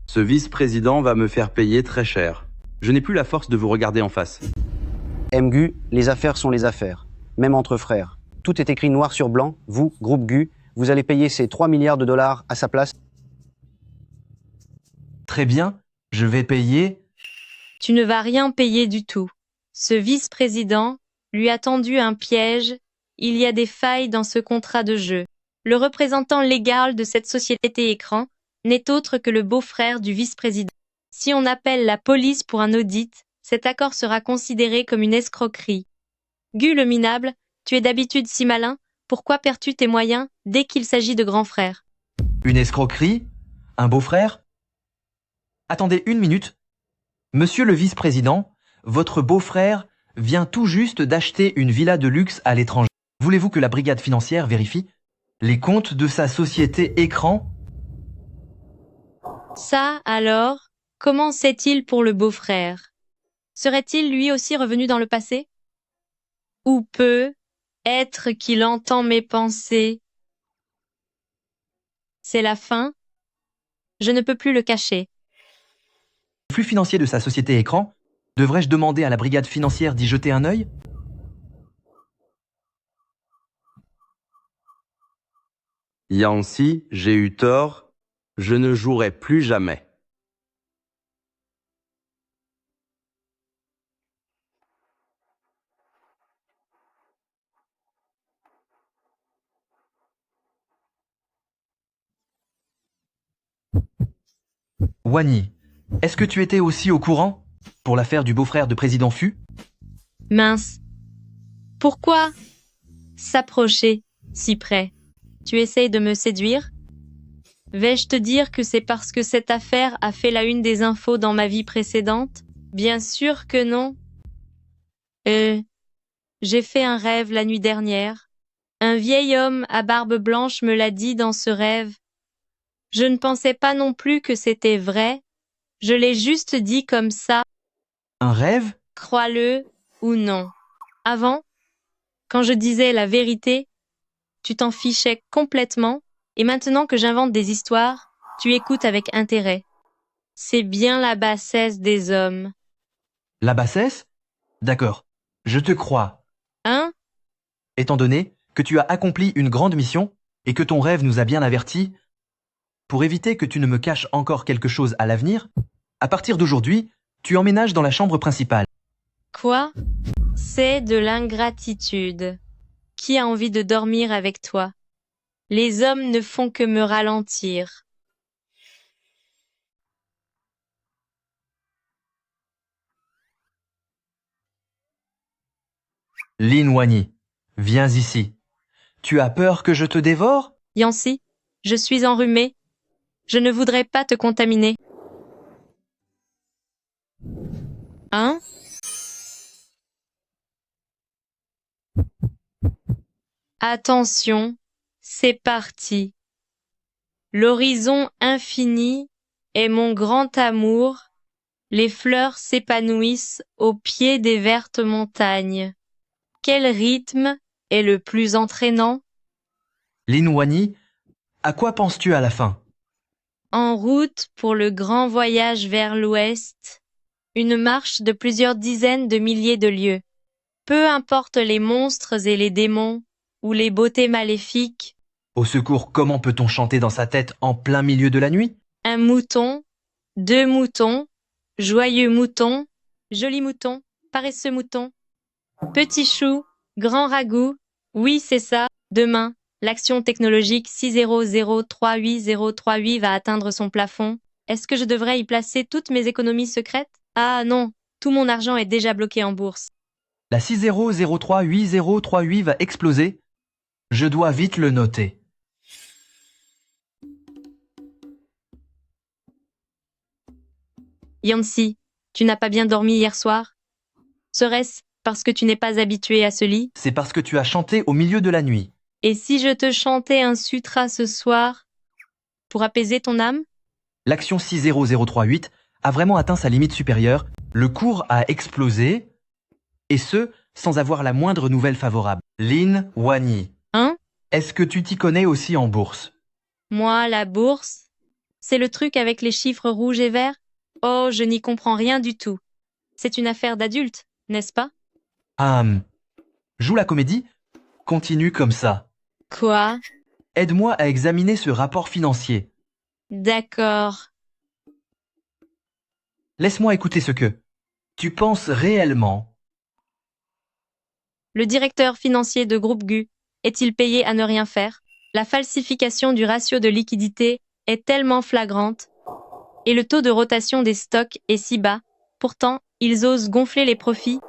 ce vice-président va me faire payer très cher. Je n'ai plus la force de vous regarder en face. Mgu, les affaires sont les affaires, même entre frères. Tout est écrit noir sur blanc. Vous, groupe Gu, vous allez payer ces 3 milliards de dollars à sa place. Très bien, je vais payer. Tu ne vas rien payer du tout. Ce vice-président lui a tendu un piège. Il y a des failles dans ce contrat de jeu. Le représentant légal de cette société écran n'est autre que le beau-frère du vice-président. Si on appelle la police pour un audit, cet accord sera considéré comme une escroquerie. Gu le minable, tu es d'habitude si malin, pourquoi perds-tu tes moyens dès qu'il s'agit de grands frères? Une escroquerie? Un beau-frère? Attendez une minute. Monsieur le vice-président, votre beau-frère vient tout juste d'acheter une villa de luxe à l'étranger. Voulez-vous que la brigade financière vérifie les comptes de sa société écran? Ça, alors, comment sait-il pour le beau-frère? Serait-il lui aussi revenu dans le passé? Ou peut être qu'il entend mes pensées? C'est la fin. Je ne peux plus le cacher. Le flux financier de sa société écran, devrais-je demander à la brigade financière d'y jeter un œil? Yancy, j'ai eu tort. Je ne jouerai plus jamais. Wani, est-ce que tu étais aussi au courant pour l'affaire du beau-frère de président Fu? Mince. Pourquoi s'approcher si près? Tu essayes de me séduire? Vais-je te dire que c'est parce que cette affaire a fait la une des infos dans ma vie précédente? Bien sûr que non. J'ai fait un rêve la nuit dernière. Un vieil homme à barbe blanche me l'a dit dans ce rêve. Je ne pensais pas non plus que c'était vrai. Je l'ai juste dit comme ça. Un rêve? Crois-le ou non. Avant, quand je disais la vérité, tu t'en fichais complètement, et maintenant que j'invente des histoires, tu écoutes avec intérêt. C'est bien la bassesse des hommes. La bassesse? D'accord, je te crois. Hein? Étant donné que tu as accompli une grande mission et que ton rêve nous a bien avertis, pour éviter que tu ne me caches encore quelque chose à l'avenir, à partir d'aujourd'hui, tu emménages dans la chambre principale. Quoi? C'est de l'ingratitude. Qui a envie de dormir avec toi? Les hommes ne font que me ralentir. Lin Wani, viens ici. Tu as peur que je te dévore? Yancy, je suis enrhumée. Je ne voudrais pas te contaminer. Hein? Attention, c'est parti. L'horizon infini est mon grand amour. Les fleurs s'épanouissent au pied des vertes montagnes. Quel rythme est le plus entraînant? Lin Wani, à quoi penses-tu à la fin? En route pour le grand voyage vers l'ouest, une marche de plusieurs dizaines de milliers de lieues. Peu importe les monstres et les démons, ou les beautés maléfiques. Au secours, comment peut-on chanter dans sa tête en plein milieu de la nuit? Un mouton 2 moutons, joyeux mouton, joli mouton, paresseux mouton, petit chou, grand ragoût, oui c'est ça, demain, l'action technologique 600388038 va atteindre son plafond. Est-ce que je devrais y placer toutes mes économies secrètes? Ah non, tout mon argent est déjà bloqué en bourse. La 60038038 va exploser. Je dois vite le noter. Yancy, tu n'as pas bien dormi hier soir? Serait-ce parce que tu n'es pas habitué à ce lit? C'est parce que tu as chanté au milieu de la nuit. Et si je te chantais un sutra ce soir pour apaiser ton âme? L'action 60038 a vraiment atteint sa limite supérieure, le cours a explosé, et ce, sans avoir la moindre nouvelle favorable. Lin Wani. Hein? Est-ce que tu t'y connais aussi en bourse? Moi, la bourse? C'est le truc avec les chiffres rouges et verts? Oh, je n'y comprends rien du tout. C'est une affaire d'adulte, n'est-ce pas? Joue la comédie? Continue comme ça. Quoi? Aide-moi à examiner ce rapport financier. D'accord. Laisse-moi écouter ce que tu penses réellement. Le directeur financier de Groupe Gu est-il payé à ne rien faire? La falsification du ratio de liquidité est tellement flagrante et le taux de rotation des stocks est si bas. Pourtant, ils osent gonfler les profits.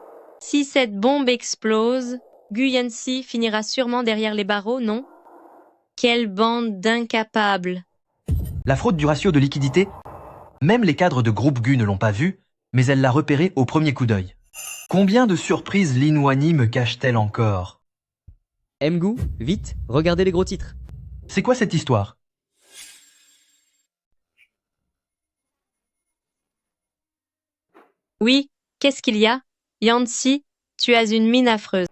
Si cette bombe explose, Gu Yancy finira sûrement derrière les barreaux, non? Quelle bande d'incapables! La fraude du ratio de liquidité, même les cadres de Groupe Gu ne l'ont pas vue, mais elle l'a repérée au premier coup d'œil. Combien de surprises Lin Wani me cache-t-elle encore? Mgu, vite, regardez les gros titres. C'est quoi cette histoire? Oui, qu'est-ce qu'il y a? Yancy, tu as une mine affreuse.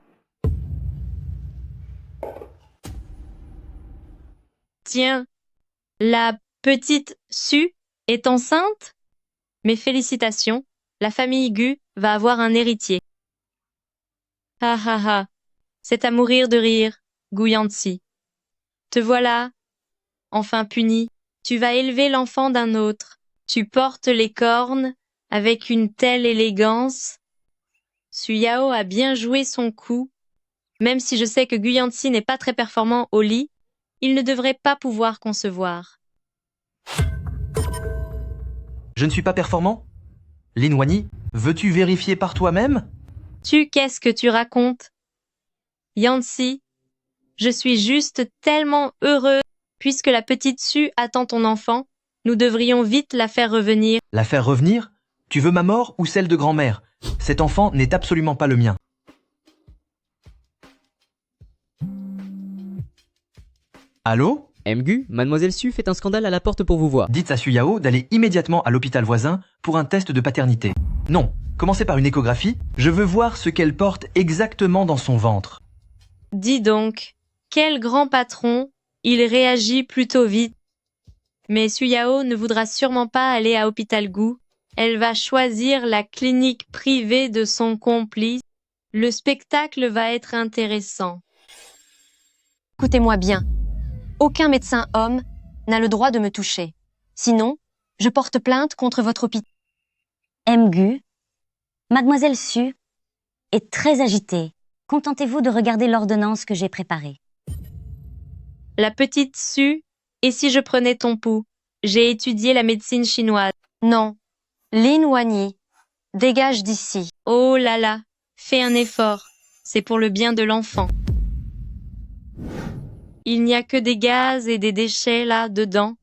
Tiens, la petite Su est enceinte? Mes félicitations, la famille Gu va avoir un héritier. Ha ha ha, c'est à mourir de rire, Gu Yancy. Te voilà, enfin puni, tu vas élever l'enfant d'un autre. Tu portes les cornes avec une telle élégance. Su Yao a bien joué son coup. Même si je sais que Gu Yancy n'est pas très performant au lit, il ne devrait pas pouvoir concevoir. Je ne suis pas performant? Lin Wani, veux-tu vérifier par toi-même? Qu'est-ce que tu racontes? Yancy, je suis juste tellement heureux. Puisque la petite Su attend ton enfant, nous devrions vite la faire revenir. La faire revenir? Tu veux ma mort ou celle de grand-mère? Cet enfant n'est absolument pas le mien. Allô? Mgu, Mademoiselle Su fait un scandale à la porte pour vous voir. Dites à Su Yao d'aller immédiatement à l'hôpital voisin pour un test de paternité. Non, commencez par une échographie. Je veux voir ce qu'elle porte exactement dans son ventre. Dis donc, quel grand patron, il réagit plutôt vite. Mais Su Yao ne voudra sûrement pas aller à Hôpital Gu. Elle va choisir la clinique privée de son complice. Le spectacle va être intéressant. Écoutez-moi bien. Aucun médecin homme n'a le droit de me toucher. Sinon, je porte plainte contre votre hôpital. Mgu, Mademoiselle Su est très agitée. Contentez-vous de regarder l'ordonnance que j'ai préparée. La petite Su, et si je prenais ton pouls? J'ai étudié la médecine chinoise. Non. Lin Wani, dégage d'ici. Oh là là, fais un effort. C'est pour le bien de l'enfant. Il n'y a que des gaz et des déchets là-dedans.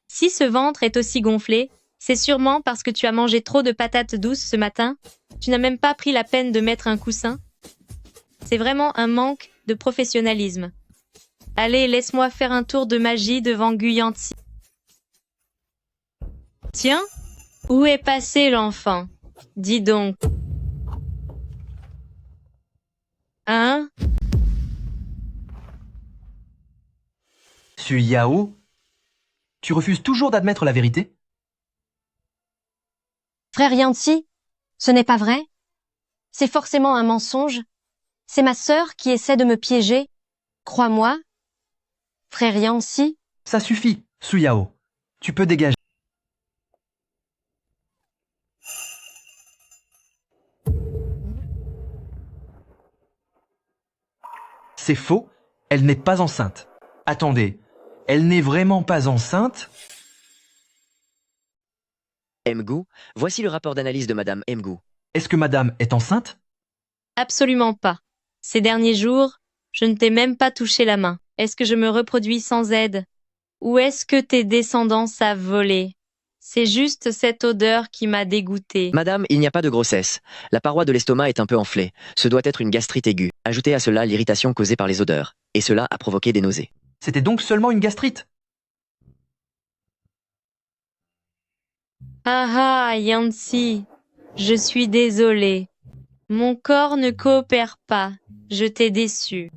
Si ce ventre est aussi gonflé, c'est sûrement parce que tu as mangé trop de patates douces ce matin. Tu n'as même pas pris la peine de mettre un coussin. C'est vraiment un manque de professionnalisme. Allez, laisse-moi faire un tour de magie devant Gu Yancy. Tiens, où est passé l'enfant? Dis donc. Hein? Su Yao, tu refuses toujours d'admettre la vérité? Frère Yancy, ce n'est pas vrai? C'est forcément un mensonge. C'est ma sœur qui essaie de me piéger. Crois-moi. Frère Yancy. Ça suffit, Su Yao. Tu peux dégager. C'est faux, elle n'est pas enceinte. Attendez, elle n'est vraiment pas enceinte? Mgu, voici le rapport d'analyse de Madame Mgu. Est-ce que Madame est enceinte? Absolument pas. Ces derniers jours, je ne t'ai même pas touché la main. Est-ce que je me reproduis sans aide? Ou est-ce que tes descendants savent voler? C'est juste cette odeur qui m'a dégoûtée. Madame, il n'y a pas de grossesse. La paroi de l'estomac est un peu enflée. Ce doit être une gastrite aiguë. Ajoutez à cela l'irritation causée par les odeurs. Et cela a provoqué des nausées. C'était donc seulement une gastrite? Ah ah, Yancy, je suis désolée. Mon corps ne coopère pas. Je t'ai déçu.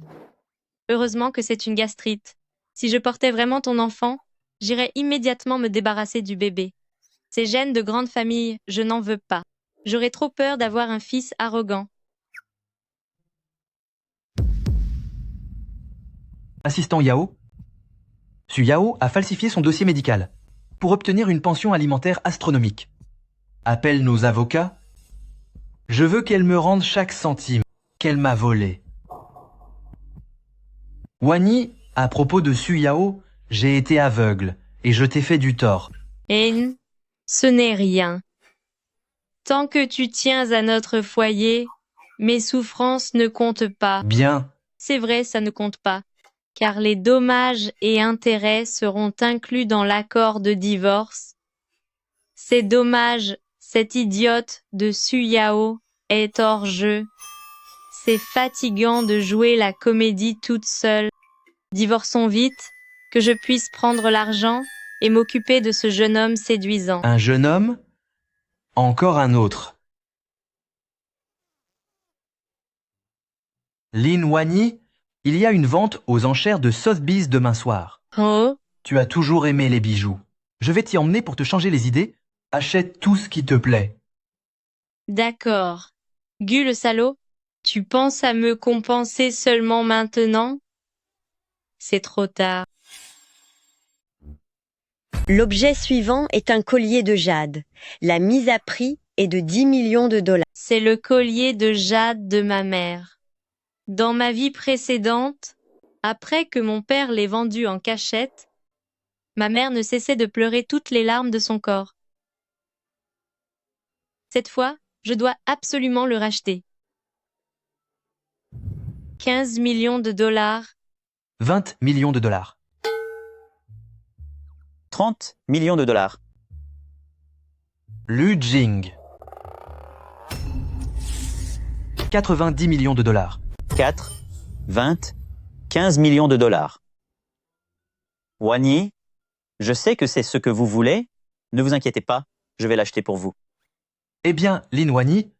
Heureusement que c'est une gastrite. Si je portais vraiment ton enfant, j'irais immédiatement me débarrasser du bébé. Ces gènes de grande famille, je n'en veux pas. J'aurais trop peur d'avoir un fils arrogant. Assistant Yao? Su Yao a falsifié son dossier médical pour obtenir une pension alimentaire astronomique. Appelle nos avocats. Je veux qu'elle me rende chaque centime qu'elle m'a volé. Wani, à propos de Su Yao, j'ai été aveugle et je t'ai fait du tort. Et ce n'est rien. Tant que tu tiens à notre foyer, mes souffrances ne comptent pas. Bien. C'est vrai, ça ne compte pas, car les dommages et intérêts seront inclus dans l'accord de divorce. C'est dommage, cette idiote de Su Yao est hors jeu. C'est fatigant de jouer la comédie toute seule. Divorçons vite, que je puisse prendre l'argent et m'occuper de ce jeune homme séduisant. Un jeune homme? Encore un autre. Lin Wani, il y a une vente aux enchères de Sotheby's demain soir. Oh? Tu as toujours aimé les bijoux. Je vais t'y emmener pour te changer les idées. Achète tout ce qui te plaît. D'accord. Gu le salaud, tu penses à me compenser seulement maintenant? C'est trop tard. L'objet suivant est un collier de jade. La mise à prix est de 10 millions de dollars. C'est le collier de jade de ma mère. Dans ma vie précédente, après que mon père l'ait vendu en cachette, ma mère ne cessait de pleurer toutes les larmes de son corps. Cette fois, je dois absolument le racheter. 15 millions de dollars. 20 millions de dollars. 30 millions de dollars. Lu Jing. 90 millions de dollars. 4, 20, 15 millions de dollars. Wani, je sais que c'est ce que vous voulez. Ne vous inquiétez pas, je vais l'acheter pour vous. Eh bien, Lin Wani,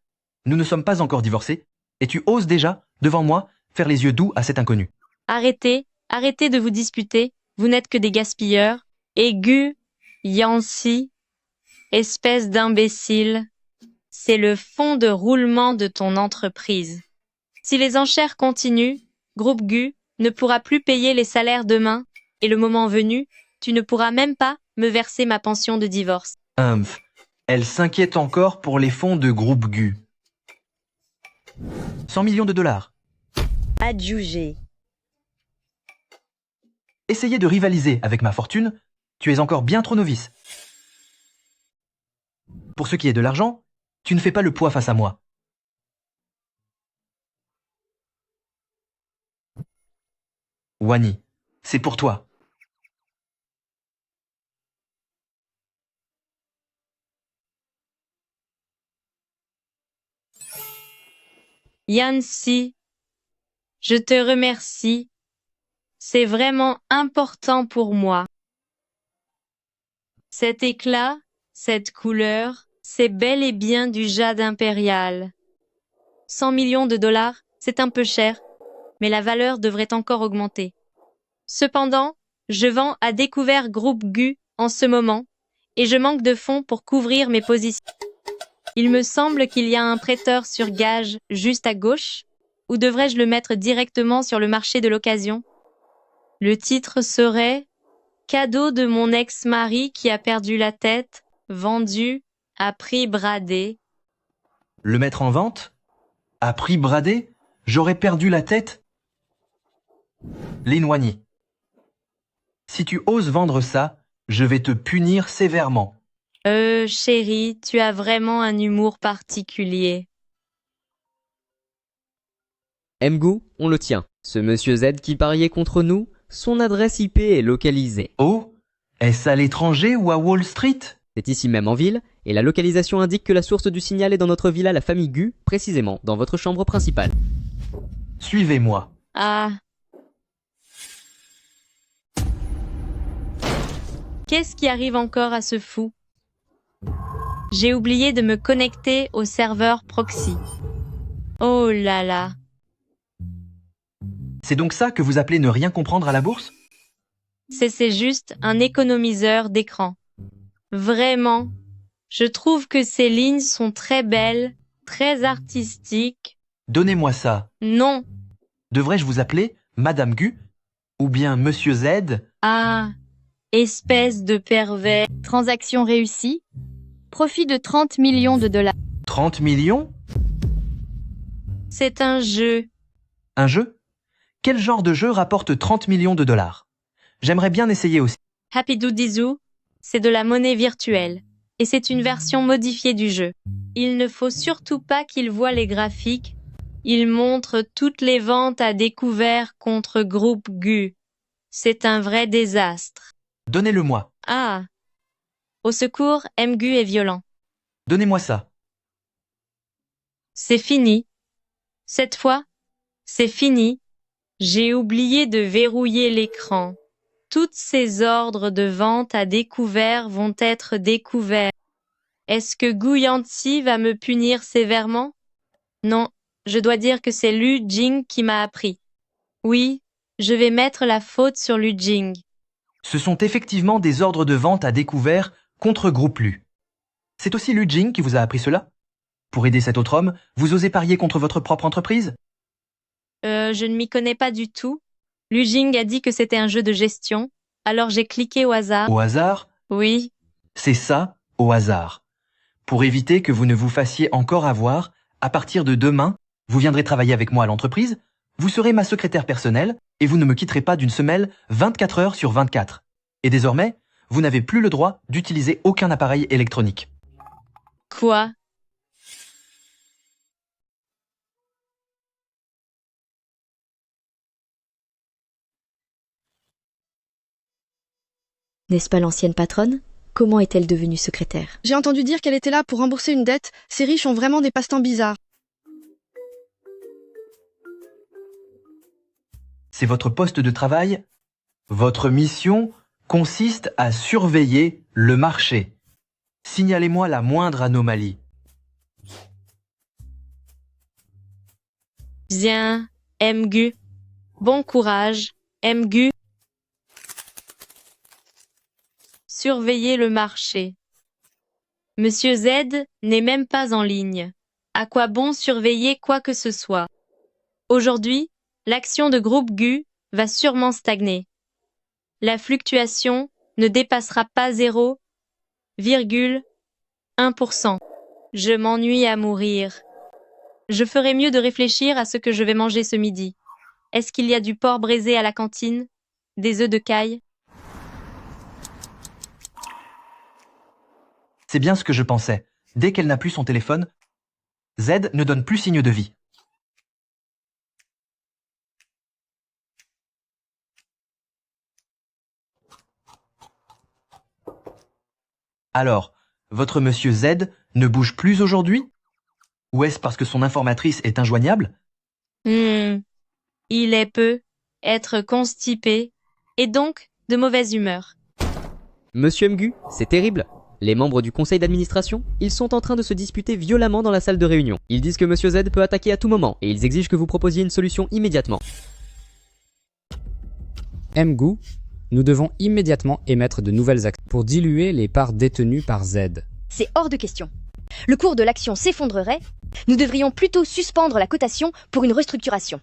nous ne sommes pas encore divorcés, et tu oses déjà, devant moi, faire les yeux doux à cet inconnu. Arrêtez, arrêtez de vous disputer, vous n'êtes que des gaspilleurs. Aigu, Yancy, espèce d'imbécile, c'est le fond de roulement de ton entreprise. Si les enchères continuent, Groupe Gu ne pourra plus payer les salaires demain, et le moment venu, tu ne pourras même pas me verser ma pension de divorce. Elle s'inquiète encore pour les fonds de Groupe Gu. 100 millions de dollars. Adjugé. Essayez de rivaliser avec ma fortune, tu es encore bien trop novice. Pour ce qui est de l'argent, tu ne fais pas le poids face à moi. Wani, c'est pour toi. Yancy, je te remercie. C'est vraiment important pour moi. Cet éclat, cette couleur, c'est bel et bien du jade impérial. 100 millions de dollars, c'est un peu cher, mais la valeur devrait encore augmenter. Cependant, je vends à découvert Groupe Gu en ce moment, et je manque de fonds pour couvrir mes positions. Il me semble qu'il y a un prêteur sur gage juste à gauche, ou devrais-je le mettre directement sur le marché de l'occasion? Le titre serait « Cadeau de mon ex-mari qui a perdu la tête, vendu à prix bradé ». Le mettre en vente? À prix bradé? J'aurais perdu la tête? Lin Wani. Si tu oses vendre ça, je vais te punir sévèrement. Chérie, tu as vraiment un humour particulier. Mgu, on le tient. Ce monsieur Z qui pariait contre nous, son adresse IP est localisée. Oh, est-ce à l'étranger ou à Wall Street? C'est ici même en ville, et la localisation indique que la source du signal est dans notre villa La Famille Gu, précisément dans votre chambre principale. Suivez-moi. Ah. Qu'est-ce qui arrive encore à ce fou? J'ai oublié de me connecter au serveur proxy. Oh là là. C'est donc ça que vous appelez ne rien comprendre à la bourse? C'est juste un économiseur d'écran. Vraiment. Je trouve que ces lignes sont très belles, très artistiques. Donnez-moi ça. Non. Devrais-je vous appeler Madame Gu? Ou bien Monsieur Z? Ah. Espèce de pervers. Transaction réussie. Profit de 30 millions de dollars. 30 millions? C'est un jeu. Un jeu? Quel genre de jeu rapporte 30 millions de dollars? J'aimerais bien essayer aussi. Happy Doody Zoo, c'est de la monnaie virtuelle. Et c'est une version modifiée du jeu. Il ne faut surtout pas qu'il voie les graphiques. Il montre toutes les ventes à découvert contre Groupe Gu. C'est un vrai désastre. Donnez-le-moi. Ah. Au secours, Mgu est violent. Donnez-moi ça. C'est fini. Cette fois, c'est fini. J'ai oublié de verrouiller l'écran. Toutes ces ordres de vente à découvert vont être découverts. Est-ce que Gu Yanzi va me punir sévèrement? Non, je dois dire que c'est Lu Jing qui m'a appris. Oui, je vais mettre la faute sur Lu Jing. Ce sont effectivement des ordres de vente à découvert contre Groupe Lu. C'est aussi Lu Jing qui vous a appris cela? Pour aider cet autre homme, vous osez parier contre votre propre entreprise? Je ne m'y connais pas du tout. Lu Jing a dit que c'était un jeu de gestion, alors j'ai cliqué au hasard. Au hasard? Oui. C'est ça, au hasard. Pour éviter que vous ne vous fassiez encore avoir, à partir de demain, vous viendrez travailler avec moi à l'entreprise, vous serez ma secrétaire personnelle et vous ne me quitterez pas d'une semelle 24 heures sur 24. Et désormais, vous n'avez plus le droit d'utiliser aucun appareil électronique. Quoi? N'est-ce pas l'ancienne patronne? Comment est-elle devenue secrétaire? J'ai entendu dire qu'elle était là pour rembourser une dette. Ces riches ont vraiment des passe-temps bizarres. C'est votre poste de travail? Votre mission consiste à surveiller le marché. Signalez-moi la moindre anomalie. Bien, Mgu. Bon courage, Mgu. Surveiller le marché. Monsieur Z n'est même pas en ligne. À quoi bon surveiller quoi que ce soit? Aujourd'hui, l'action de Groupe Gu va sûrement stagner. La fluctuation ne dépassera pas 0,1%. Je m'ennuie à mourir. Je ferais mieux de réfléchir à ce que je vais manger ce midi. Est-ce qu'il y a du porc braisé à la cantine? Des œufs de caille? C'est bien ce que je pensais. Dès qu'elle n'a plus son téléphone, Z ne donne plus signe de vie. Alors, votre monsieur Z ne bouge plus aujourd'hui? Ou est-ce parce que son informatrice est injoignable? Il est peu, être constipé, et donc de mauvaise humeur. Monsieur Mgu, c'est terrible. Les membres du conseil d'administration, ils sont en train de se disputer violemment dans la salle de réunion. Ils disent que Monsieur Z peut attaquer à tout moment, et ils exigent que vous proposiez une solution immédiatement. Mgu, nous devons immédiatement émettre de nouvelles actions pour diluer les parts détenues par Z. C'est hors de question. Le cours de l'action s'effondrerait. Nous devrions plutôt suspendre la cotation pour une restructuration.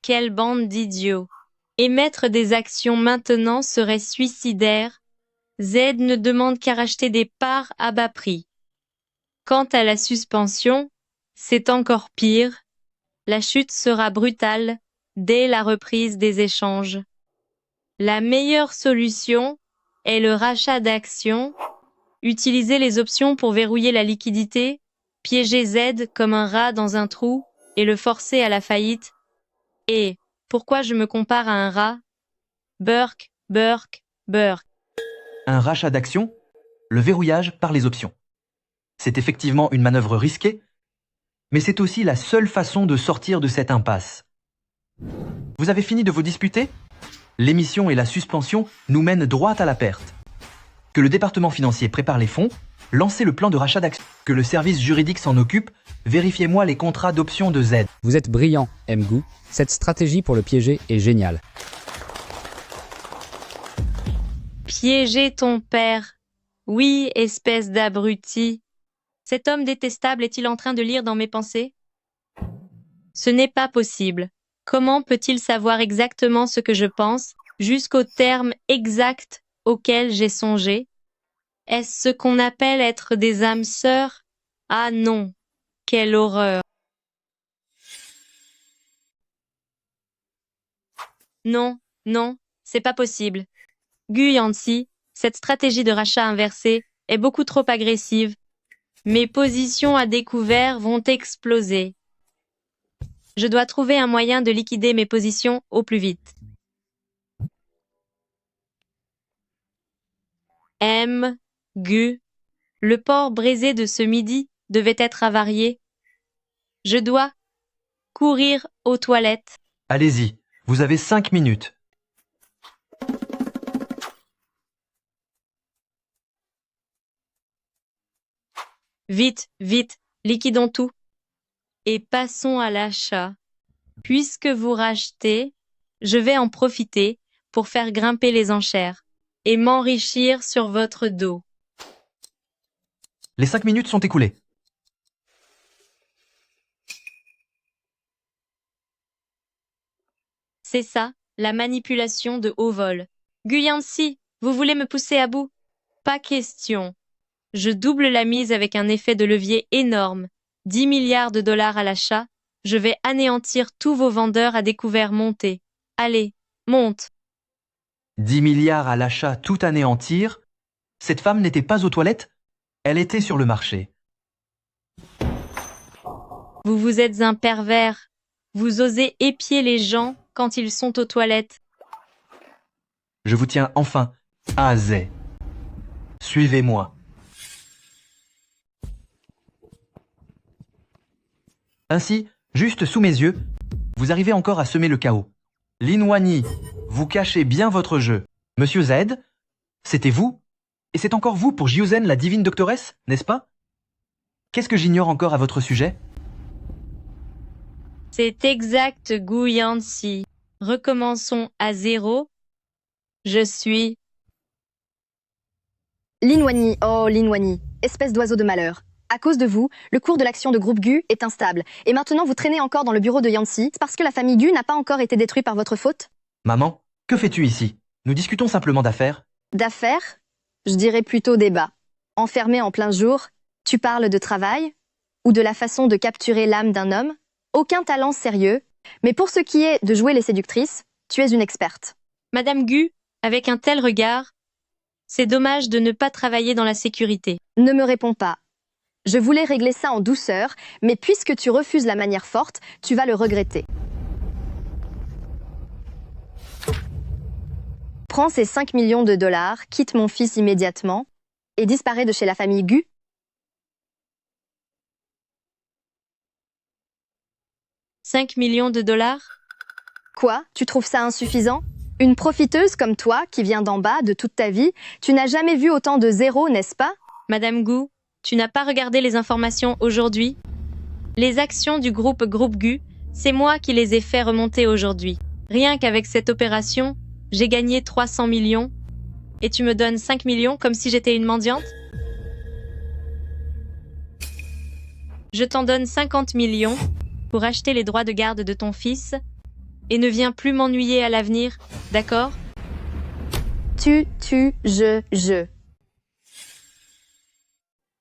Quelle bande d'idiots. Émettre des actions maintenant serait suicidaire. Z ne demande qu'à racheter des parts à bas prix. Quant à la suspension, c'est encore pire. La chute sera brutale dès la reprise des échanges. La meilleure solution est le rachat d'actions, utiliser les options pour verrouiller la liquidité, piéger Z comme un rat dans un trou et le forcer à la faillite. Et pourquoi je me compare à un rat? Burke, Burke, Burke. Un rachat d'actions, le verrouillage par les options. C'est effectivement une manœuvre risquée, mais c'est aussi la seule façon de sortir de cette impasse. Vous avez fini de vous disputer? L'émission et la suspension nous mènent droit à la perte. Que le département financier prépare les fonds, lancez le plan de rachat d'actions. Que le service juridique s'en occupe, vérifiez-moi les contrats d'options de Z. Vous êtes brillant, Mgu. Cette stratégie pour le piéger est géniale. Piéger ton père. Oui, espèce d'abruti. Cet homme détestable est-il en train de lire dans mes pensées? Ce n'est pas possible. Comment peut-il savoir exactement ce que je pense, jusqu'au terme exact auquel j'ai songé? Est-ce ce qu'on appelle être des âmes sœurs? Ah non, quelle horreur! Non, non, c'est pas possible. Gu Yancy, cette stratégie de rachat inversé est beaucoup trop agressive. Mes positions à découvert vont exploser. Je dois trouver un moyen de liquider mes positions au plus vite. Gu, le porc braisé de ce midi devait être avarié. Je dois courir aux toilettes. Allez-y, vous avez 5 minutes. Vite, vite, liquidons tout. Et passons à l'achat. Puisque vous rachetez, je vais en profiter pour faire grimper les enchères et m'enrichir sur votre dos. Les 5 minutes sont écoulées. C'est ça, la manipulation de haut vol. Gu Yancy, vous voulez me pousser à bout? Pas question. Je double la mise avec un effet de levier énorme. 10 milliards de dollars à l'achat. Je vais anéantir tous vos vendeurs à découvert montés. Allez, monte. 10 milliards à l'achat tout anéantir. Cette femme n'était pas aux toilettes, elle était sur le marché. Vous êtes un pervers. Vous osez épier les gens quand ils sont aux toilettes. Je vous tiens enfin A à Z. Suivez-moi. Ainsi, juste sous mes yeux, vous arrivez encore à semer le chaos. Lin Wani, vous cachez bien votre jeu. Monsieur Z, c'était vous? Et c'est encore vous pour Jiuzen, la divine doctoresse, n'est-ce pas? Qu'est-ce que j'ignore encore à votre sujet? C'est exact, Gu Yancy. Recommençons à zéro. Je suis... Lin Wani, oh Lin Wani, espèce d'oiseau de malheur. À cause de vous, le cours de l'action de groupe Gu est instable. Et maintenant, vous traînez encore dans le bureau de Yancy parce que la famille Gu n'a pas encore été détruite par votre faute? Maman, que fais-tu ici? Nous discutons simplement d'affaires. D'affaires? Je dirais plutôt débat. Enfermé en plein jour, tu parles de travail? Ou de la façon de capturer l'âme d'un homme? Aucun talent sérieux. Mais pour ce qui est de jouer les séductrices, tu es une experte. Madame Gu, avec un tel regard, c'est dommage de ne pas travailler dans la sécurité. Ne me réponds pas. Je voulais régler ça en douceur, mais puisque tu refuses la manière forte, tu vas le regretter. Prends ces 5 millions de dollars, quitte mon fils immédiatement, et disparais de chez la famille Gu. « 5 millions de dollars? Quoi? Tu trouves ça insuffisant? Une profiteuse comme toi, qui vient d'en bas de toute ta vie, tu n'as jamais vu autant de zéros, n'est-ce pas? Madame Gu, tu n'as pas regardé les informations aujourd'hui? Les actions du groupe Gu, c'est moi qui les ai fait remonter aujourd'hui. Rien qu'avec cette opération, j'ai gagné 300 millions. Et tu me donnes 5 millions comme si j'étais une mendiante? Je t'en donne 50 millions pour acheter les droits de garde de ton fils et ne viens plus m'ennuyer à l'avenir, d'accord? Je.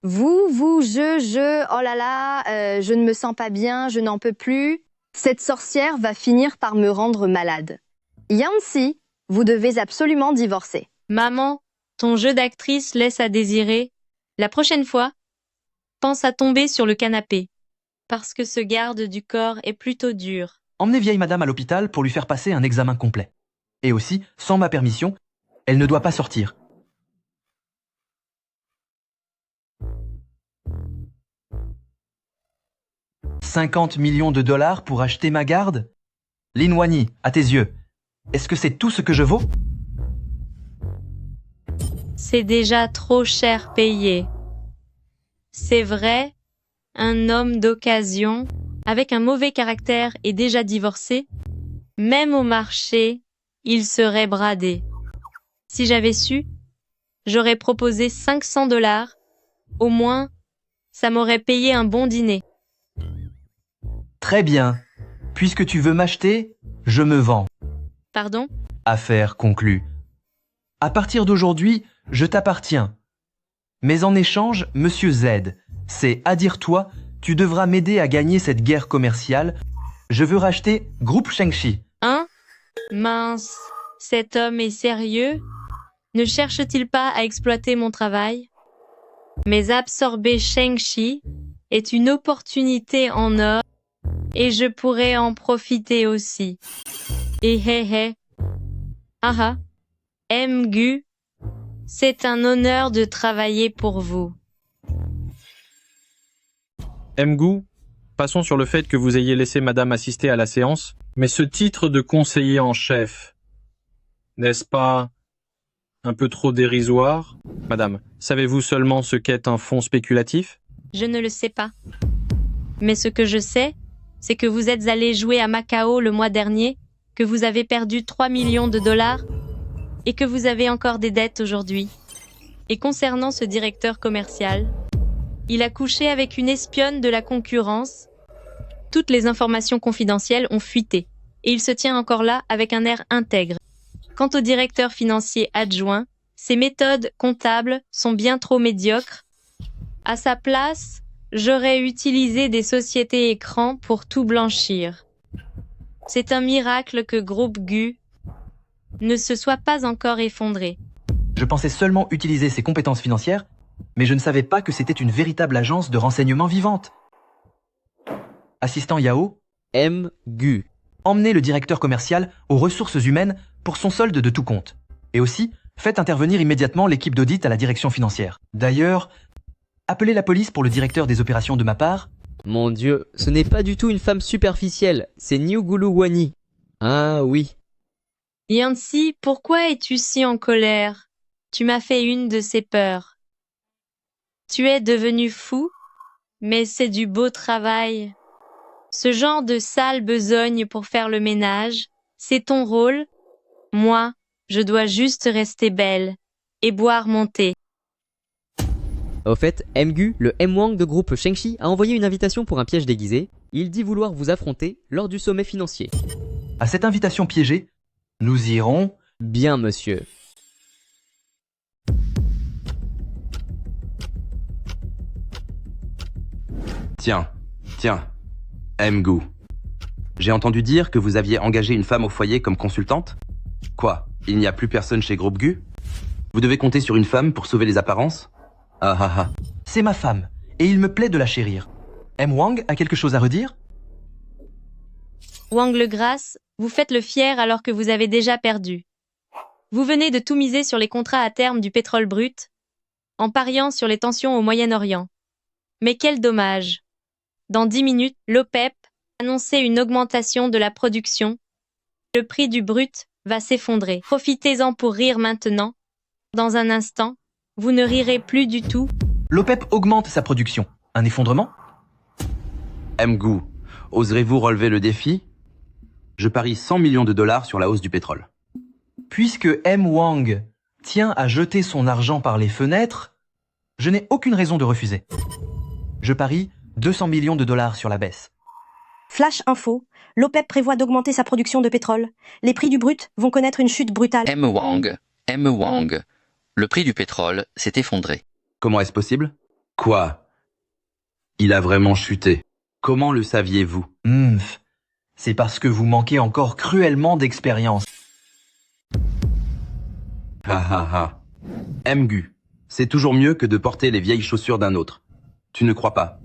Vous, je, oh là là, je ne me sens pas bien, je n'en peux plus. Cette sorcière va finir par me rendre malade. Yancy, vous devez absolument divorcer. Maman, ton jeu d'actrice laisse à désirer. La prochaine fois, pense à tomber sur le canapé. Parce que ce garde du corps est plutôt dur. Emmenez vieille madame à l'hôpital pour lui faire passer un examen complet. Et aussi, sans ma permission, elle ne doit pas sortir. « 50 millions de dollars pour acheter ma garde? Lin Wani, à tes yeux, est-ce que c'est tout ce que je vaux? C'est déjà trop cher payé. C'est vrai, un homme d'occasion, avec un mauvais caractère et déjà divorcé, même au marché, il serait bradé. Si j'avais su, j'aurais proposé 500 $. Au moins, ça m'aurait payé un bon dîner. Très bien. Puisque tu veux m'acheter, je me vends. Pardon? Affaire conclue. À partir d'aujourd'hui, je t'appartiens. Mais en échange, Monsieur Z, c'est à dire toi, tu devras m'aider à gagner cette guerre commerciale. Je veux racheter Groupe Shengshi. Hein? Mince, cet homme est sérieux? Ne cherche-t-il pas à exploiter mon travail? Mais absorber Shengshi est une opportunité en or et je pourrais en profiter aussi. Et hé. Ah, Mgu, c'est un honneur de travailler pour vous. Mgu, passons sur le fait que vous ayez laissé madame assister à la séance, mais ce titre de conseiller en chef, n'est-ce pas un peu trop dérisoire? Madame, savez-vous seulement ce qu'est un fonds spéculatif? Je ne le sais pas. Mais ce que je sais, c'est que vous êtes allé jouer à Macao le mois dernier, que vous avez perdu 3 millions de dollars et que vous avez encore des dettes aujourd'hui. Et concernant ce directeur commercial, il a couché avec une espionne de la concurrence. Toutes les informations confidentielles ont fuité et il se tient encore là avec un air intègre. Quant au directeur financier adjoint, ses méthodes comptables sont bien trop médiocres. À sa place, j'aurais utilisé des sociétés écrans pour tout blanchir. C'est un miracle que Groupe Gu ne se soit pas encore effondré. Je pensais seulement utiliser ses compétences financières, mais je ne savais pas que c'était une véritable agence de renseignement vivante. Assistant Yao, Mgu. Emmenez le directeur commercial aux ressources humaines pour son solde de tout compte. Et aussi, faites intervenir immédiatement l'équipe d'audit à la direction financière. D'ailleurs, appelez la police pour le directeur des opérations de ma part. Mon Dieu, ce n'est pas du tout une femme superficielle, c'est Niugulu Wani. Ah oui. Yancy, pourquoi es-tu si en colère? Tu m'as fait une de ces peurs. Tu es devenu fou, mais c'est du beau travail. Ce genre de sale besogne pour faire le ménage, c'est ton rôle. Moi, je dois juste rester belle et boire mon thé. Au fait, Mgu, le M-Wang de groupe Shengshi, a envoyé une invitation pour un piège déguisé. Il dit vouloir vous affronter lors du sommet financier. À cette invitation piégée, nous irons... Bien, monsieur. Tiens, Mgu. J'ai entendu dire que vous aviez engagé une femme au foyer comme consultante? Quoi? Il n'y a plus personne chez Groupe Gu? Vous devez compter sur une femme pour sauver les apparences? Ah. C'est ma femme, et il me plaît de la chérir. M. Wang a quelque chose à redire? Wang le Grasse, vous faites le fier alors que vous avez déjà perdu. Vous venez de tout miser sur les contrats à terme du pétrole brut, en pariant sur les tensions au Moyen-Orient. Mais quel dommage! Dans 10 minutes, l'OPEP annonçait une augmentation de la production. Le prix du brut va s'effondrer. Profitez-en pour rire maintenant. Dans un instant, vous ne rirez plus du tout. L'OPEP augmente sa production. Un effondrement? Mgu, oserez-vous relever le défi? Je parie 100 millions de dollars sur la hausse du pétrole. Puisque M. Wang tient à jeter son argent par les fenêtres, je n'ai aucune raison de refuser. Je parie 200 millions de dollars sur la baisse. Flash info, l'OPEP prévoit d'augmenter sa production de pétrole. Les prix du brut vont connaître une chute brutale. M. Wang, le prix du pétrole s'est effondré. Comment est-ce possible? Quoi? Il a vraiment chuté. Comment le saviez-vous? C'est parce que vous manquez encore cruellement d'expérience. Ha ha ha. Mgu, c'est toujours mieux que de porter les vieilles chaussures d'un autre. Tu ne crois pas?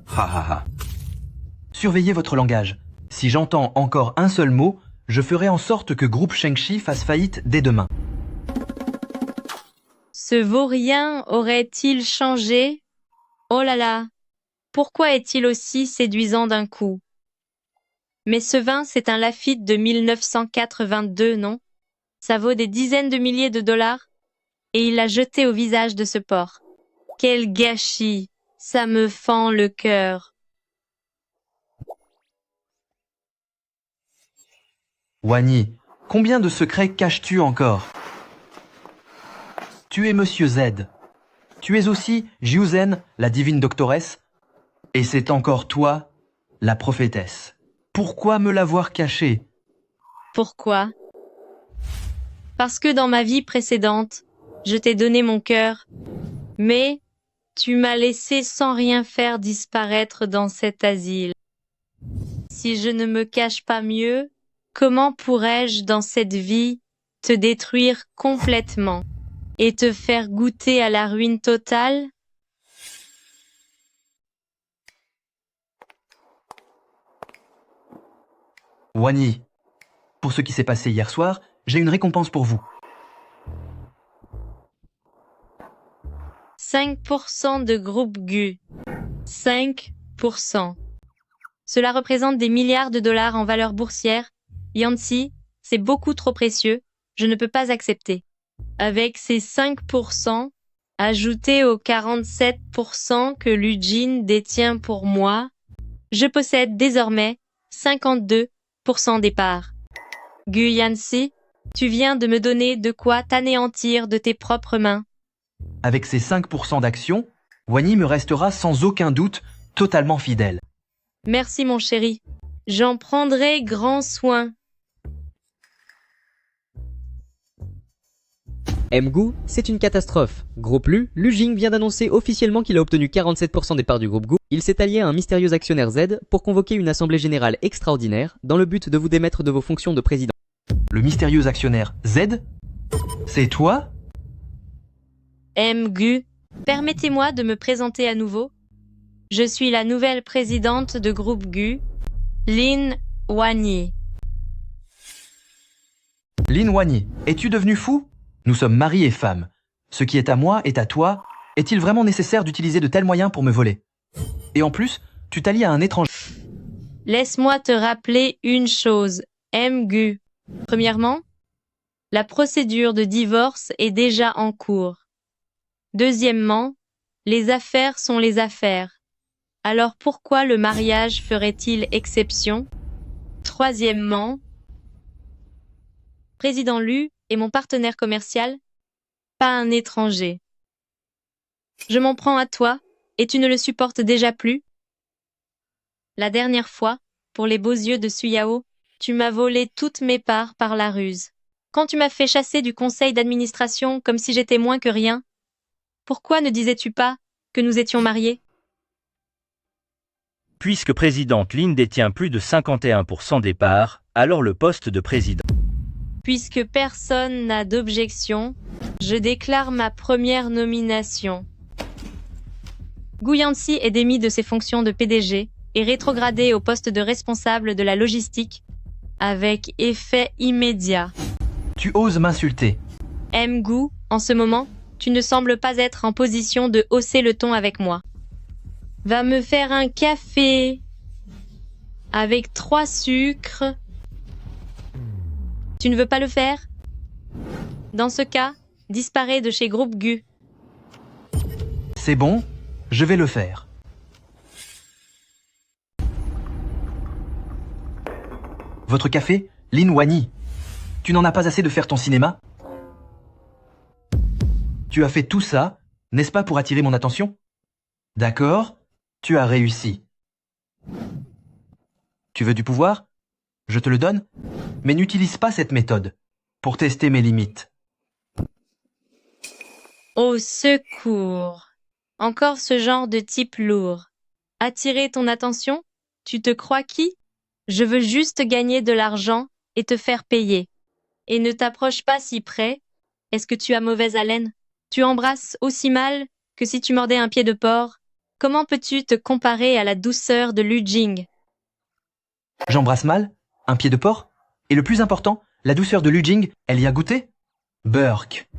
Ha ha ha. Surveillez votre langage. Si j'entends encore un seul mot, je ferai en sorte que Groupe Shengshi fasse faillite dès demain. Ce vaurien aurait-il changé? Oh là là! Pourquoi est-il aussi séduisant d'un coup? Mais ce vin, c'est un Lafite de 1982, non? Ça vaut des dizaines de milliers de dollars? Et il l'a jeté au visage de ce porc. Quel gâchis! Ça me fend le cœur. Wani, combien de secrets caches-tu encore? Tu es Monsieur Z. Tu es aussi Jiuzen, la divine doctoresse. Et c'est encore toi, la prophétesse. Pourquoi me l'avoir caché? Pourquoi? Parce que dans ma vie précédente, je t'ai donné mon cœur, mais tu m'as laissé sans rien faire disparaître dans cet asile. Si je ne me cache pas mieux, comment pourrais-je dans cette vie te détruire complètement et te faire goûter à la ruine totale? Wani, pour ce qui s'est passé hier soir, j'ai une récompense pour vous. 5% de groupe GU. 5%. Cela représente des milliards de dollars en valeur boursière. Yancy, c'est beaucoup trop précieux. Je ne peux pas accepter. Avec ces 5%, ajoutés aux 47% que Lujin détient pour moi, je possède désormais 52% des parts. Gu Yancy, tu viens de me donner de quoi t'anéantir de tes propres mains. Avec ces 5% d'actions, Wani me restera sans aucun doute totalement fidèle. Merci mon chéri. J'en prendrai grand soin. Mgu, c'est une catastrophe. Gros plus, Lu Jing vient d'annoncer officiellement qu'il a obtenu 47% des parts du groupe GU. Il s'est allié à un mystérieux actionnaire Z pour convoquer une assemblée générale extraordinaire dans le but de vous démettre de vos fonctions de président. Le mystérieux actionnaire Z? C'est toi? Mgu, permettez-moi de me présenter à nouveau. Je suis la nouvelle présidente de groupe GU, Lin Wani. Lin Wani, es-tu devenu fou? Nous sommes mari et femme. Ce qui est à moi est à toi. Est-il vraiment nécessaire d'utiliser de tels moyens pour me voler? Et en plus, tu t'allies à un étranger. Laisse-moi te rappeler une chose, Mgu. Premièrement, la procédure de divorce est déjà en cours. Deuxièmement, les affaires sont les affaires. Alors pourquoi le mariage ferait-il exception? Troisièmement, Président Lu est mon partenaire commercial, pas un étranger. Je m'en prends à toi et tu ne le supportes déjà plus? La dernière fois, pour les beaux yeux de Suyao, tu m'as volé toutes mes parts par la ruse. Quand tu m'as fait chasser du conseil d'administration comme si j'étais moins que rien, pourquoi ne disais-tu pas que nous étions mariés? Puisque présidente Lin détient plus de 51% des parts, alors le poste de président. Puisque personne n'a d'objection, je déclare ma première nomination. Gu Yancy est démis de ses fonctions de PDG et rétrogradé au poste de responsable de la logistique avec effet immédiat. Tu oses m'insulter. Mgu, en ce moment, tu ne sembles pas être en position de hausser le ton avec moi. Va me faire un café avec 3 sucres. Tu ne veux pas le faire? Dans ce cas, disparais de chez Groupe GU. C'est bon, je vais le faire. Votre café, Lin Wani. Tu n'en as pas assez de faire ton cinéma? Tu as fait tout ça, n'est-ce pas pour attirer mon attention? D'accord, tu as réussi. Tu veux du pouvoir? Je te le donne, mais n'utilise pas cette méthode pour tester mes limites. Au secours! Encore ce genre de type lourd. Attirer ton attention? Tu te crois qui? Je veux juste gagner de l'argent et te faire payer. Et ne t'approche pas si près. Est-ce que tu as mauvaise haleine? Tu embrasses aussi mal que si tu mordais un pied de porc. Comment peux-tu te comparer à la douceur de Lu Jing? J'embrasse mal? Un pied de porc? Et le plus important, la douceur de Lu Jing, elle y a goûté? Burk.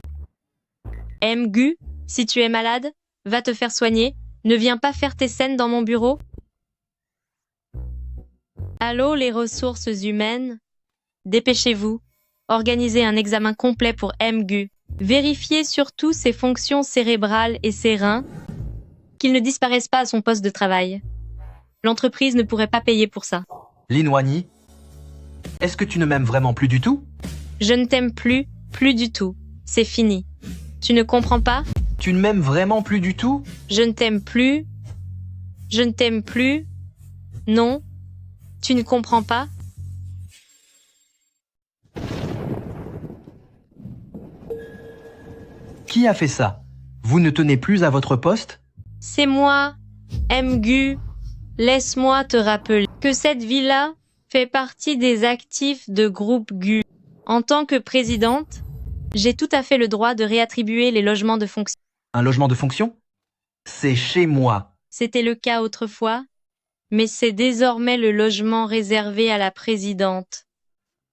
Gu, si tu es malade, va te faire soigner. Ne viens pas faire tes scènes dans mon bureau. Allô les ressources humaines? Dépêchez-vous. Organisez un examen complet pour Gu. Vérifiez surtout ses fonctions cérébrales et ses reins, qu'ils ne disparaissent pas à son poste de travail. L'entreprise ne pourrait pas payer pour ça. Lin Wani, est-ce que tu ne m'aimes vraiment plus du tout? Je ne t'aime plus du tout. C'est fini. Tu ne comprends pas? Tu ne m'aimes vraiment plus du tout? Je ne t'aime plus. Je ne t'aime plus. Non. Tu ne comprends pas? Qui a fait ça? Vous ne tenez plus à votre poste? C'est moi, Gu. Laisse-moi te rappeler que cette villa fait partie des actifs de Groupe Gu. En tant que présidente, j'ai tout à fait le droit de réattribuer les logements de fonction. Un logement de fonction? C'est chez moi. C'était le cas autrefois, mais c'est désormais le logement réservé à la présidente.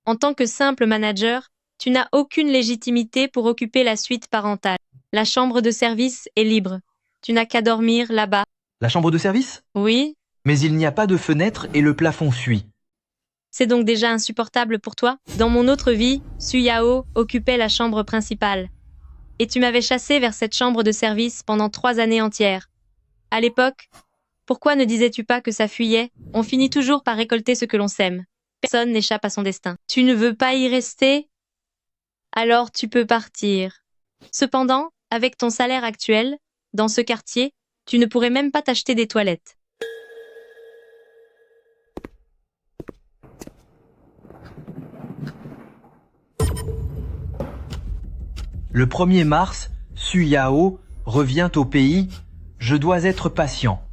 En tant que simple manager, tu n'as aucune légitimité pour occuper la suite parentale. La chambre de service est libre. Tu n'as qu'à dormir là-bas. La chambre de service? Oui. Mais il n'y a pas de fenêtre et le plafond suit. C'est donc déjà insupportable pour toi? Dans mon autre vie, Su Yao occupait la chambre principale. Et tu m'avais chassé vers cette chambre de service pendant 3 années entières. À l'époque, pourquoi ne disais-tu pas que ça fuyait? On finit toujours par récolter ce que l'on sème. Personne n'échappe à son destin. Tu ne veux pas y rester? Alors tu peux partir. Cependant, avec ton salaire actuel, dans ce quartier, tu ne pourrais même pas t'acheter des toilettes. Le 1er mars, Su Yao revient au pays. Je dois être patient.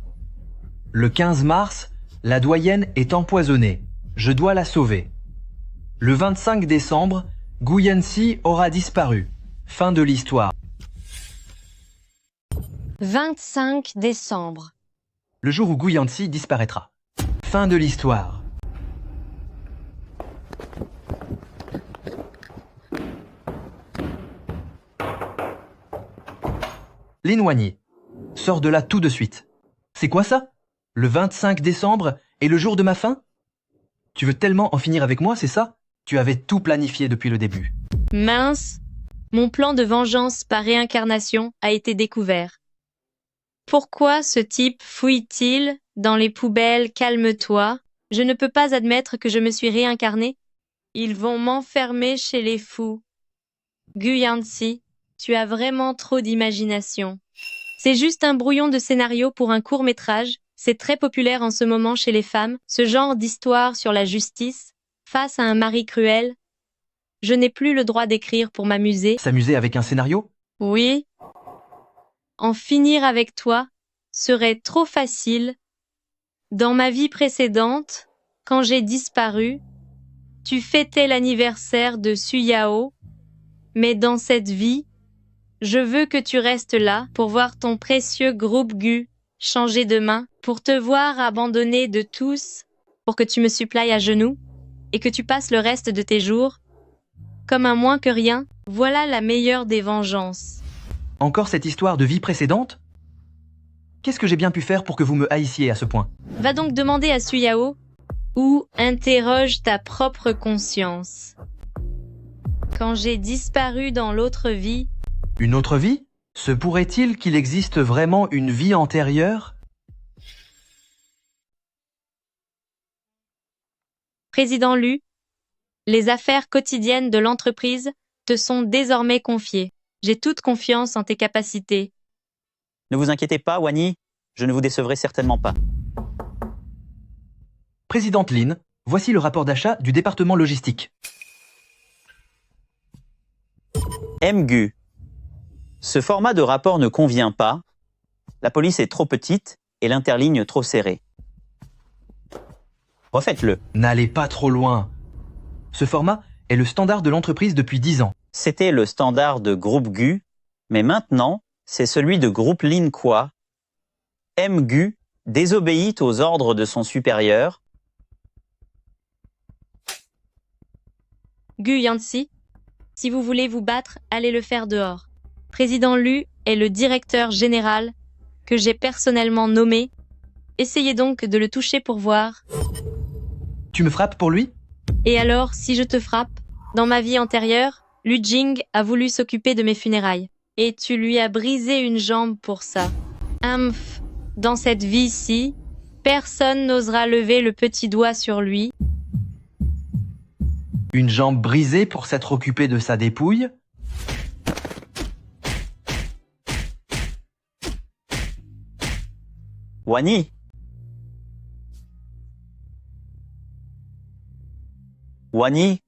Le 15 mars, la doyenne est empoisonnée. Je dois la sauver. Le 25 décembre, Gu Yanxi aura disparu. Fin de l'histoire. 25 décembre. Le jour où Gu Yanxi disparaîtra. Fin de l'histoire. Lin Wani, sors de là tout de suite. C'est quoi ça? Le 25 décembre est le jour de ma fin? Tu veux tellement en finir avec moi, c'est ça? Tu avais tout planifié depuis le début. Mince, mon plan de vengeance par réincarnation a été découvert. Pourquoi ce type fouille-t-il dans les poubelles? Calme-toi. Je ne peux pas admettre que je me suis réincarné. Ils vont m'enfermer chez les fous. Gu Yanxi, tu as vraiment trop d'imagination. C'est juste un brouillon de scénario pour un court-métrage. C'est très populaire en ce moment chez les femmes, ce genre d'histoire sur la justice, face à un mari cruel. Je n'ai plus le droit d'écrire pour m'amuser. S'amuser avec un scénario? Oui. En finir avec toi serait trop facile. Dans ma vie précédente, quand j'ai disparu, tu fêtais l'anniversaire de Su Yao, mais dans cette vie, je veux que tu restes là pour voir ton précieux groupe Gu changer de main, pour te voir abandonné de tous, pour que tu me supplie à genoux et que tu passes le reste de tes jours comme un moins que rien. Voilà la meilleure des vengeances. Encore cette histoire de vie précédente? Qu'est-ce que j'ai bien pu faire pour que vous me haïssiez à ce point? Va donc demander à Su Yao ou interroge ta propre conscience. Quand j'ai disparu dans l'autre vie... Une autre vie? Se pourrait-il qu'il existe vraiment une vie antérieure? Président Lu, les affaires quotidiennes de l'entreprise te sont désormais confiées. J'ai toute confiance en tes capacités. Ne vous inquiétez pas, Wani, je ne vous décevrai certainement pas. Présidente Lin, voici le rapport d'achat du département logistique. Gu, ce format de rapport ne convient pas. La police est trop petite et l'interligne trop serrée. Refaites-le. N'allez pas trop loin. Ce format est le standard de l'entreprise depuis 10 ans. C'était le standard de groupe Gu, mais maintenant, c'est celui de groupe Lin Kwa. Gu désobéit aux ordres de son supérieur. Gu Yanxi, si vous voulez vous battre, allez le faire dehors. Président Lu est le directeur général que j'ai personnellement nommé. Essayez donc de le toucher pour voir. Tu me frappes pour lui? Et alors, si je te frappe, dans ma vie antérieure, Lu Jing a voulu s'occuper de mes funérailles. Et tu lui as brisé une jambe pour ça. Dans cette vie-ci, personne n'osera lever le petit doigt sur lui. Une jambe brisée pour s'être occupé de sa dépouille? Wani. Wani.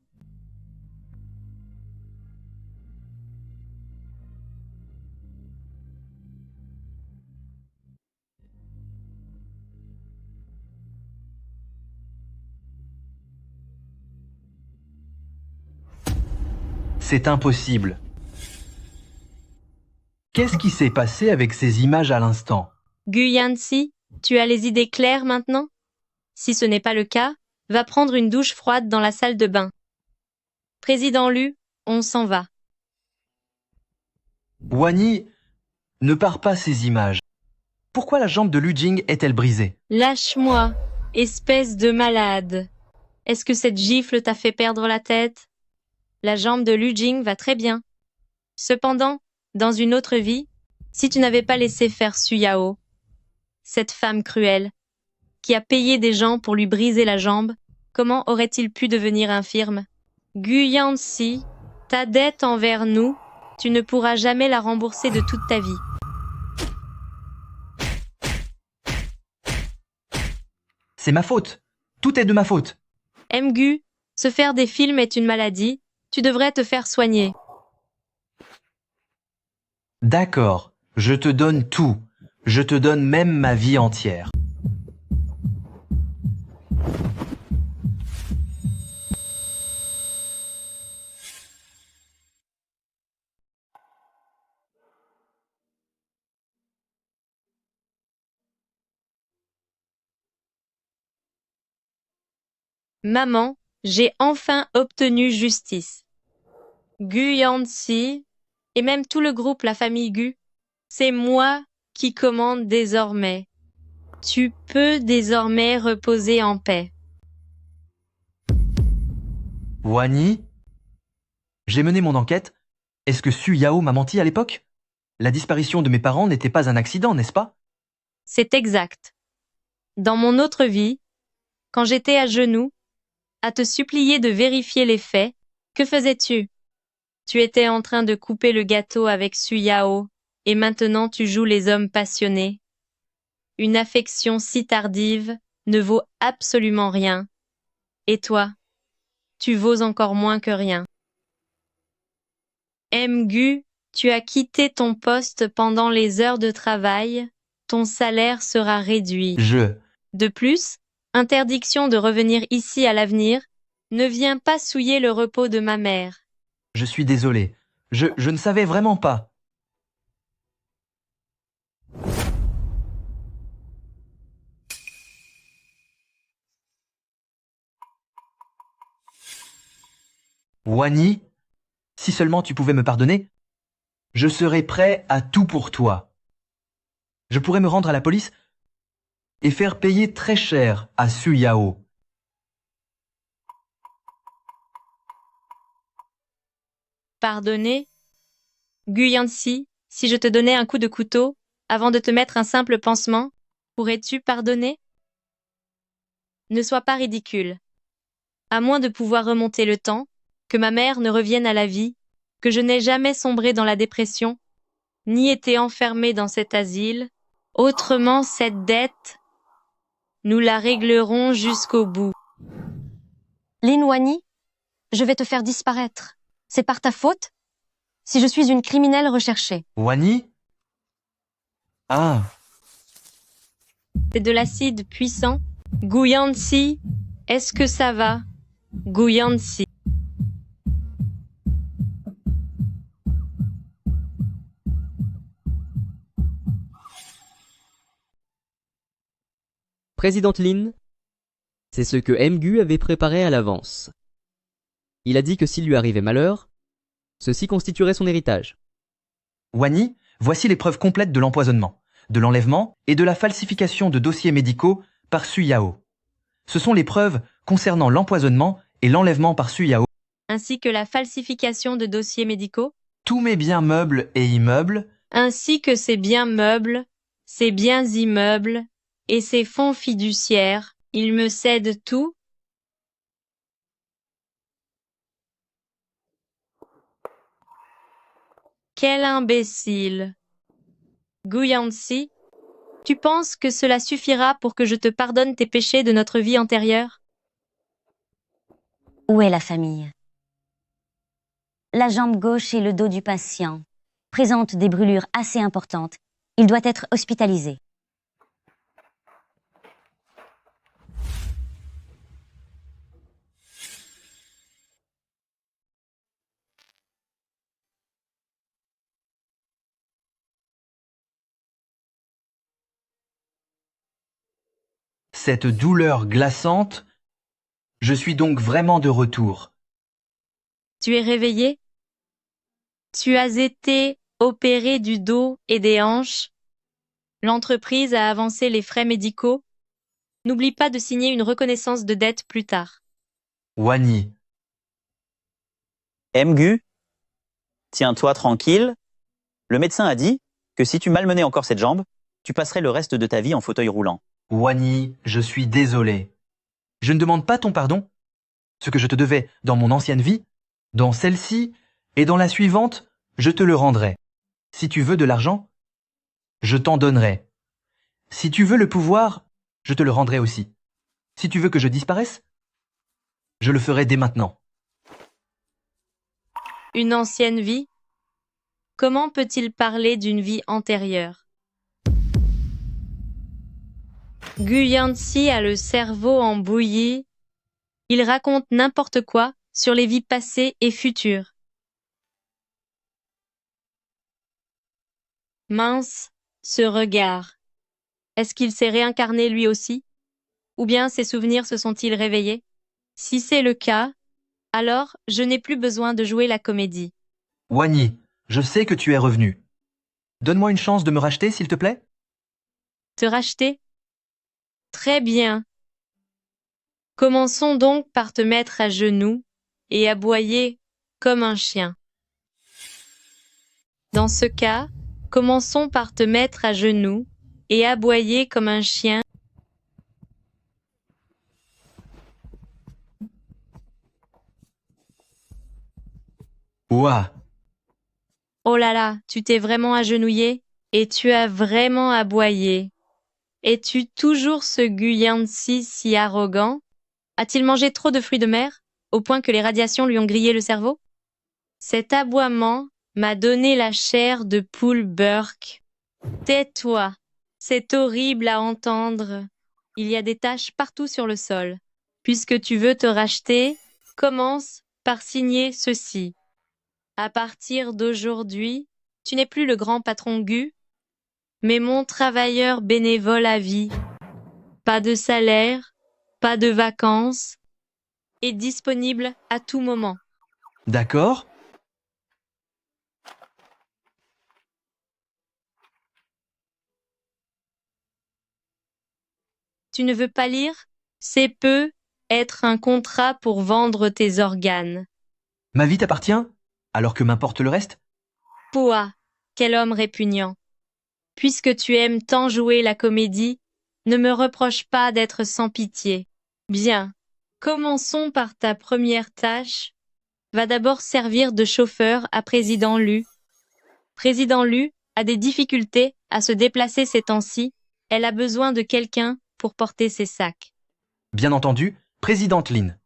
C'est impossible. Qu'est-ce qui s'est passé avec ces images à l'instant? Gu Yanxi, tu as les idées claires maintenant? Si ce n'est pas le cas, va prendre une douche froide dans la salle de bain. Président Lu, on s'en va. Wani, ne pars pas ces images. Pourquoi la jambe de Lu Jing est-elle brisée? Lâche-moi, espèce de malade. Est-ce que cette gifle t'a fait perdre la tête? La jambe de Lu Jing va très bien. Cependant, dans une autre vie, si tu n'avais pas laissé faire Su Yao, cette femme cruelle, qui a payé des gens pour lui briser la jambe, comment aurait-il pu devenir infirme? Gu Yanxi, ta dette envers nous, tu ne pourras jamais la rembourser de toute ta vie. C'est ma faute. Tout est de ma faute. Gu, se faire des films est une maladie, tu devrais te faire soigner. D'accord, je te donne tout. Je te donne même ma vie entière. Maman, j'ai enfin obtenu justice. Gu Yanxi, et même tout le groupe La Famille Gu, c'est moi qui commande désormais. Tu peux désormais reposer en paix. Wani, j'ai mené mon enquête. Est-ce que Su Yao m'a menti à l'époque? La disparition de mes parents n'était pas un accident, n'est-ce pas? C'est exact. Dans mon autre vie, quand j'étais à genoux, à te supplier de vérifier les faits, que faisais-tu? Tu étais en train de couper le gâteau avec Su Yao, et maintenant tu joues les hommes passionnés. Une affection si tardive ne vaut absolument rien. Et toi, tu vaux encore moins que rien. Gu, tu as quitté ton poste pendant les heures de travail, ton salaire sera réduit. De plus, interdiction de revenir ici à l'avenir, ne viens pas souiller le repos de ma mère. Je suis désolé. Je ne savais vraiment pas. Wani, si seulement tu pouvais me pardonner, je serais prêt à tout pour toi. Je pourrais me rendre à la police et faire payer très cher à Su Yao. Pardonner? Gu Yanxi, si je te donnais un coup de couteau, avant de te mettre un simple pansement, pourrais-tu pardonner? Ne sois pas ridicule. À moins de pouvoir remonter le temps, que ma mère ne revienne à la vie, que je n'ai jamais sombré dans la dépression, ni été enfermée dans cet asile, autrement cette dette, nous la réglerons jusqu'au bout. Lin Wani, je vais te faire disparaître. C'est par ta faute si je suis une criminelle recherchée. Wani? Ah. C'est de l'acide puissant. Gu Yanxi, Est-ce que ça va? Gu Yanxi. Présidente Lin, c'est ce que Mgu avait préparé à l'avance. Il a dit que s'il lui arrivait malheur, ceci constituerait son héritage. Wani, voici les preuves complètes de l'empoisonnement, de l'enlèvement et de la falsification de dossiers médicaux par Su Yao. Ce sont les preuves concernant l'empoisonnement et l'enlèvement par Su Yao, Ainsi que la falsification de dossiers médicaux, tous mes biens meubles et immeubles, ainsi que ses biens meubles, ses biens immeubles et ses fonds fiduciaires. Il me cède tout. Quel imbécile! Gu Yanxi, tu penses que cela suffira pour que je te pardonne tes péchés de notre vie antérieure? Où est la famille? La jambe gauche et le dos du patient présentent des brûlures assez importantes. Il doit être hospitalisé. cette douleur glaçante, je suis donc vraiment de retour. Tu es réveillé? Tu as été opéré du dos et des hanches? L'entreprise a avancé les frais médicaux? N'oublie pas de signer une reconnaissance de dette plus tard. Wani. Mgu, tiens-toi tranquille. Le médecin a dit que si tu malmenais encore cette jambe, tu passerais le reste de ta vie en fauteuil roulant. Wani, je suis désolé. Je ne demande pas ton pardon. Ce que je te devais dans mon ancienne vie, dans celle-ci et dans la suivante, je te le rendrai. Si tu veux de l'argent, je t'en donnerai. Si tu veux le pouvoir, je te le rendrai aussi. Si tu veux que je disparaisse, je le ferai dès maintenant. Une ancienne vie? Comment peut-il parler d'une vie antérieure? Gu Yanxi a le cerveau en bouillie. Il raconte n'importe quoi sur les vies passées et futures. Mince, ce regard. Est-ce qu'il s'est réincarné lui aussi? Ou bien ses souvenirs se sont-ils réveillés? Si c'est le cas, alors je n'ai plus besoin de jouer la comédie. Wani, je sais que tu es revenu. Donne-moi une chance de me racheter, s'il te plaît. Te racheter? Très bien. Commençons donc par te mettre à genoux et aboyer comme un chien. Dans ce cas, commençons par te mettre à genoux et aboyer comme un chien. Ouah. Oh là là, tu t'es vraiment agenouillé et tu as vraiment aboyé. Es-tu toujours ce Gu Yanxi si arrogant? A-t-il mangé trop de fruits de mer, au point que les radiations lui ont grillé le cerveau? Cet aboiement m'a donné la chair de poule Burke. Tais-toi, c'est horrible à entendre. Il y a des taches partout sur le sol. Puisque tu veux te racheter, commence par signer ceci. À partir d'aujourd'hui, tu n'es plus le grand patron Gu, mais mon travailleur bénévole à vie. Pas de salaire, pas de vacances, et disponible à tout moment. D'accord. Tu ne veux pas lire? C'est peu être un contrat pour vendre tes organes. Ma vie t'appartient, alors que m'importe le reste? Pouah, quel homme répugnant. Puisque tu aimes tant jouer la comédie, ne me reproche pas d'être sans pitié. Bien, commençons par ta première tâche. Va d'abord servir de chauffeur à Président Lu. Président Lu a des difficultés à se déplacer ces temps-ci. Elle a besoin de quelqu'un pour porter ses sacs. Bien entendu, Présidente Lin.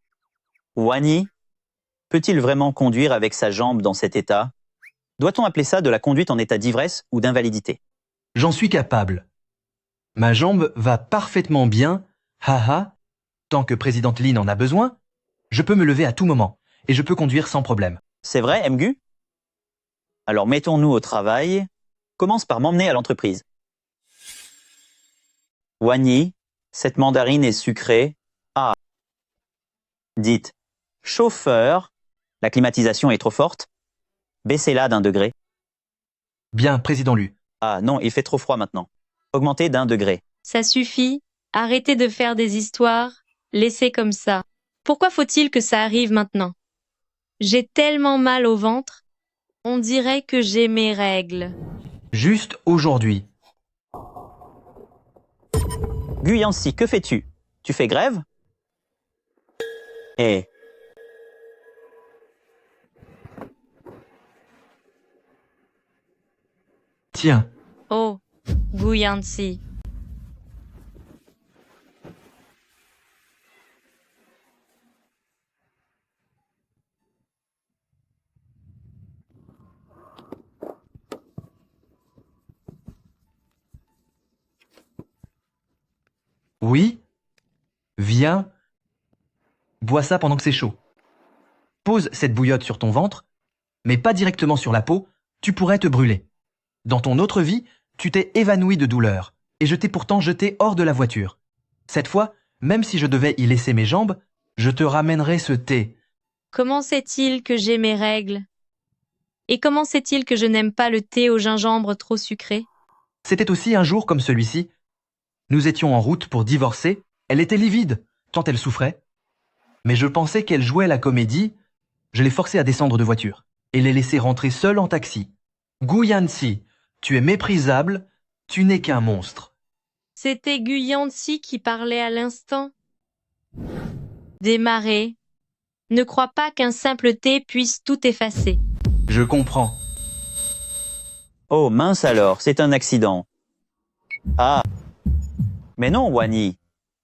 Wani, peut-il vraiment conduire avec sa jambe dans cet état? Doit-on appeler ça de la conduite en état d'ivresse ou d'invalidité? J'en suis capable. Ma jambe va parfaitement bien, haha, Tant que présidente Lin en a besoin, je peux me lever à tout moment et je peux conduire sans problème. C'est vrai, Mgu? Alors mettons-nous au travail. Commence par m'emmener à l'entreprise. Wany, cette mandarine est sucrée. Ah. Dites, chauffeur, la climatisation est trop forte. Baissez-la d'1 degré. Bien, président Lu. Ah non, il fait trop froid maintenant. Augmentez d'1 degré. Ça suffit, arrêtez de faire des histoires, laissez comme ça. Pourquoi faut-il que ça arrive maintenant? J'ai tellement mal au ventre, on dirait que j'ai mes règles. Juste aujourd'hui. Gu Yancy, que fais-tu? Tu fais grève? Eh. Tiens. Oh, Gu Yancy. Oui? Viens. Bois ça pendant que c'est chaud. Pose cette bouillotte sur ton ventre, mais pas directement sur la peau, tu pourrais te brûler. Dans ton autre vie, tu t'es évanoui de douleur, et je t'ai pourtant jeté hors de la voiture. Cette fois, même si je devais y laisser mes jambes, je te ramènerai ce thé. Comment sait-il que j'ai mes règles? Et comment sait-il que je n'aime pas le thé au gingembre trop sucré? C'était aussi un jour comme celui-ci. Nous étions en route pour divorcer, elle était livide, tant elle souffrait. Mais je pensais qu'elle jouait la comédie, je l'ai forcée à descendre de voiture, et l'ai laissée rentrer seule en taxi. Gu Yancy, tu es méprisable, tu n'es qu'un monstre. C'était Gu Yancy qui parlait à l'instant. Démarrer. Ne crois pas qu'un simple thé puisse tout effacer. Je comprends. Oh mince alors, c'est un accident. Ah. Mais non, Wany.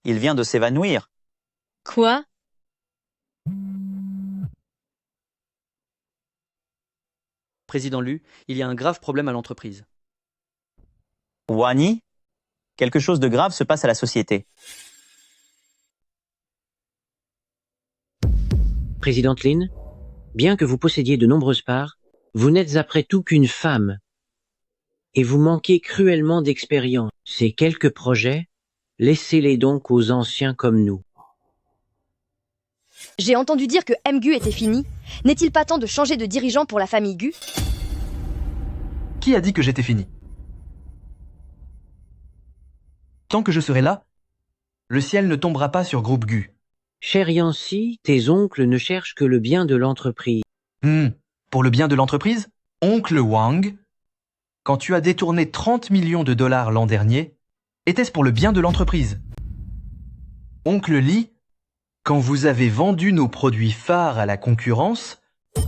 Il vient de s'évanouir. Quoi? Président Lu, il y a un grave problème à l'entreprise. Wany? Quelque chose de grave se passe à la société. Présidente Lin, bien que vous possédiez de nombreuses parts, vous n'êtes après tout qu'une femme. Et vous manquez cruellement d'expérience. Ces quelques projets, laissez-les donc aux anciens comme nous. J'ai entendu dire que Mgu était fini. N'est-il pas temps de changer de dirigeant pour la famille Gu? Qui a dit que j'étais fini? Tant que je serai là, le ciel ne tombera pas sur Groupe Gu. Cher Yancy, tes oncles ne cherchent que le bien de l'entreprise. Pour le bien de l'entreprise? Oncle Wang, quand tu as détourné 30 millions de dollars l'an dernier, était-ce pour le bien de l'entreprise? Oncle Lee, quand vous avez vendu nos produits phares à la concurrence,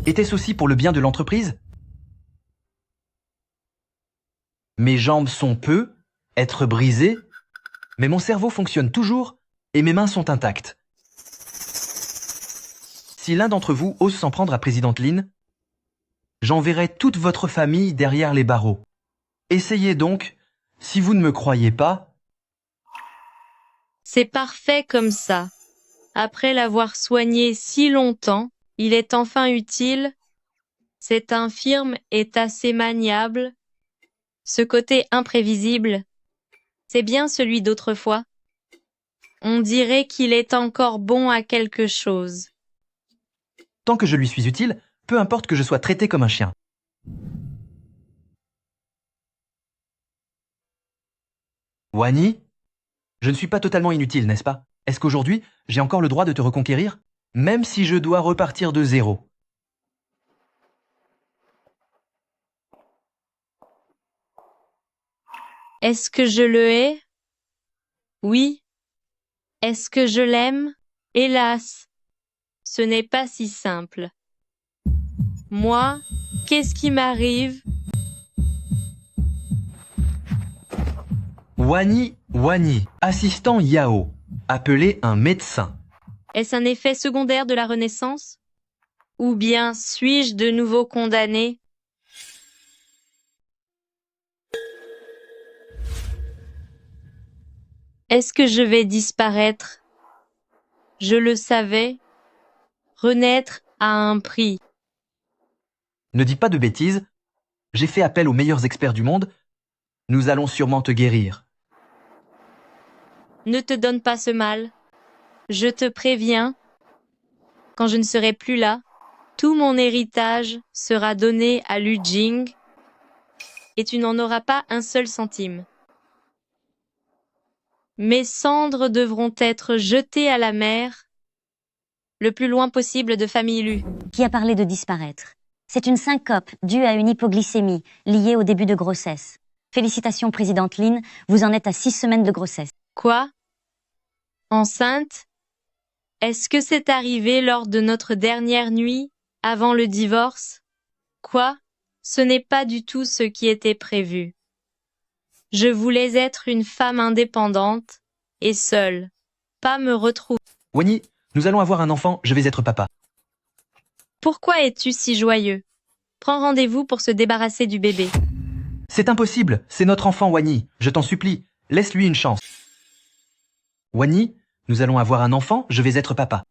était-ce aussi pour le bien de l'entreprise? Mes jambes sont peu, être brisées, mais mon cerveau fonctionne toujours et mes mains sont intactes. Si l'un d'entre vous ose s'en prendre à présidente Lin, j'enverrai toute votre famille derrière les barreaux. Essayez donc, si vous ne me croyez pas. C'est parfait comme ça. Après l'avoir soigné si longtemps, il est enfin utile. Cet infirme est assez maniable. Ce côté imprévisible, c'est bien celui d'autrefois. On dirait qu'il est encore bon à quelque chose. Tant que je lui suis utile, peu importe que je sois traité comme un chien. Wany, je ne suis pas totalement inutile, n'est-ce pas? Est-ce qu'aujourd'hui, j'ai encore le droit de te reconquérir? Même si je dois repartir de zéro. Est-ce que je le hais? Oui. Est-ce que je l'aime? Hélas, ce n'est pas si simple. Moi, qu'est-ce qui m'arrive? Wany, assistant Yao, appelé un médecin. Est-ce un effet secondaire de la Renaissance? Ou bien suis-je de nouveau condamné? Est-ce que je vais disparaître? Je le savais. Renaître à un prix. Ne dis pas de bêtises. J'ai fait appel aux meilleurs experts du monde. Nous allons sûrement te guérir. Ne te donne pas ce mal. Je te préviens. Quand je ne serai plus là, tout mon héritage sera donné à Lu Jing et tu n'en auras pas un seul centime. Mes cendres devront être jetées à la mer, le plus loin possible de famille Lu. Qui a parlé de disparaître? C'est une syncope due à une hypoglycémie liée au début de grossesse. Félicitations, présidente Lin, vous en êtes à 6 semaines de grossesse. Quoi? Enceinte? Est-ce que c'est arrivé lors de notre dernière nuit, avant le divorce? Quoi? Ce n'est pas du tout ce qui était prévu. Je voulais être une femme indépendante et seule, pas me retrouver. Wani, nous allons avoir un enfant, je vais être papa. Pourquoi es-tu si joyeux? Prends rendez-vous pour se débarrasser du bébé. C'est impossible, c'est notre enfant Wani, je t'en supplie, laisse-lui une chance. Wani, nous allons avoir un enfant, je vais être papa.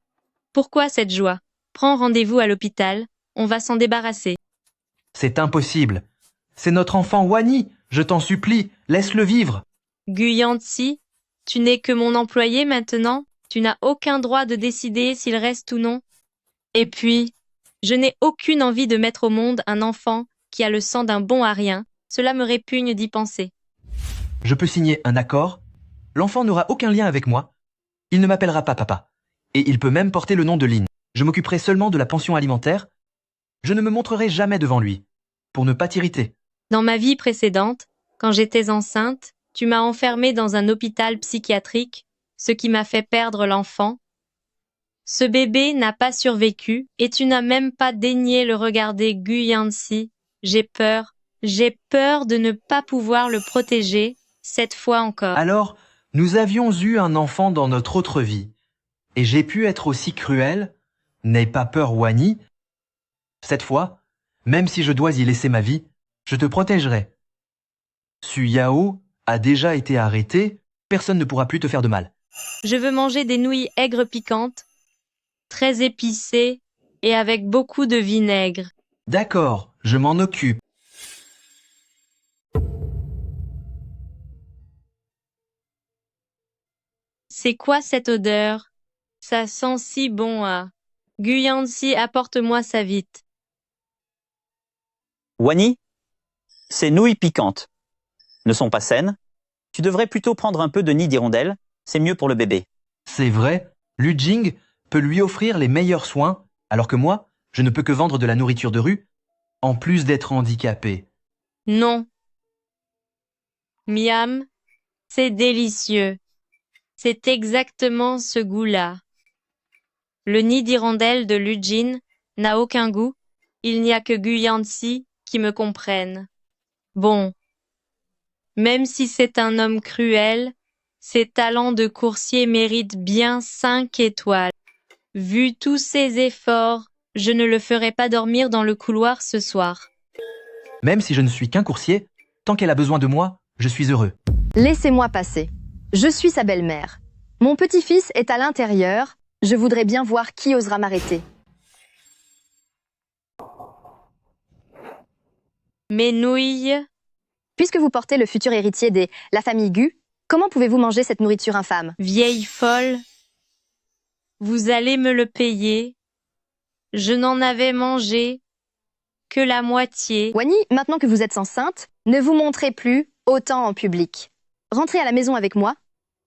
Pourquoi cette joie? Prends rendez-vous à l'hôpital, on va s'en débarrasser. C'est impossible. C'est notre enfant Wani, je t'en supplie, laisse-le vivre. Guyanti, tu n'es que mon employé maintenant, tu n'as aucun droit de décider s'il reste ou non. Et puis, je n'ai aucune envie de mettre au monde un enfant qui a le sang d'un bon à rien, cela me répugne d'y penser. Je peux signer un accord, l'enfant n'aura aucun lien avec moi, il ne m'appellera pas papa, et il peut même porter le nom de Lin. Je m'occuperai seulement de la pension alimentaire, je ne me montrerai jamais devant lui, pour ne pas t'irriter. Dans ma vie précédente, quand j'étais enceinte, tu m'as enfermée dans un hôpital psychiatrique, ce qui m'a fait perdre l'enfant. Ce bébé n'a pas survécu et tu n'as même pas daigné le regarder Guyansi. J'ai peur de ne pas pouvoir le protéger, cette fois encore. Alors, nous avions eu un enfant dans notre autre vie, et j'ai pu être aussi cruel. N'aie pas peur, Wani. Cette fois, même si je dois y laisser ma vie, je te protégerai. Su Yao a déjà été arrêté, personne ne pourra plus te faire de mal. Je veux manger des nouilles aigres piquantes, très épicées et avec beaucoup de vinaigre. D'accord, je m'en occupe. C'est quoi cette odeur? Ça sent si bon à... Guyansi, apporte-moi ça vite. Wani, ces nouilles piquantes ne sont pas saines. Tu devrais plutôt prendre un peu de nid d'hirondelle, c'est mieux pour le bébé. C'est vrai, Lu Jing peut lui offrir les meilleurs soins, alors que moi, je ne peux que vendre de la nourriture de rue, en plus d'être handicapé. Non. Miam, c'est délicieux. C'est exactement ce goût-là. Le nid d'hirondelle de Lu Jin n'a aucun goût, il n'y a que Guyansi qui me comprenne. Bon. Même si c'est un homme cruel, ses talents de coursier méritent bien 5 étoiles. Vu tous ses efforts, je ne le ferai pas dormir dans le couloir ce soir. Même si je ne suis qu'un coursier, tant qu'elle a besoin de moi, je suis heureux. Laissez-moi passer. Je suis sa belle-mère. Mon petit-fils est à l'intérieur. Je voudrais bien voir qui osera m'arrêter. Mes nouilles. Puisque vous portez le futur héritier de la famille Gu, comment pouvez-vous manger cette nourriture infâme? Vieille folle. Vous allez me le payer. Je n'en avais mangé que la moitié. Wani, maintenant que vous êtes enceinte, ne vous montrez plus autant en public. Rentrez à la maison avec moi.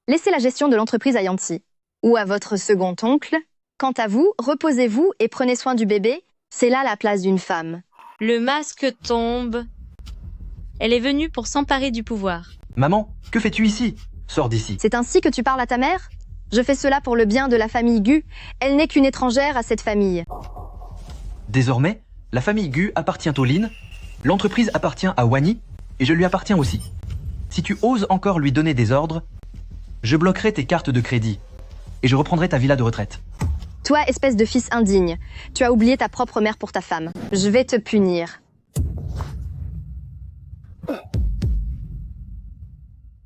Laissez la gestion de l'entreprise à Yanti ou à votre second oncle. Quant à vous, reposez-vous et prenez soin du bébé. C'est là la place d'une femme. Le masque tombe. Elle est venue pour s'emparer du pouvoir. Maman, que fais-tu ici? Sors d'ici. C'est ainsi que tu parles à ta mère? Je fais cela pour le bien de la famille Gu. Elle n'est qu'une étrangère à cette famille. Désormais, la famille Gu appartient aux Lin, l'entreprise appartient à Wani, et je lui appartiens aussi. Si tu oses encore lui donner des ordres, je bloquerai tes cartes de crédit, et je reprendrai ta villa de retraite. Toi, espèce de fils indigne, tu as oublié ta propre mère pour ta femme. Je vais te punir.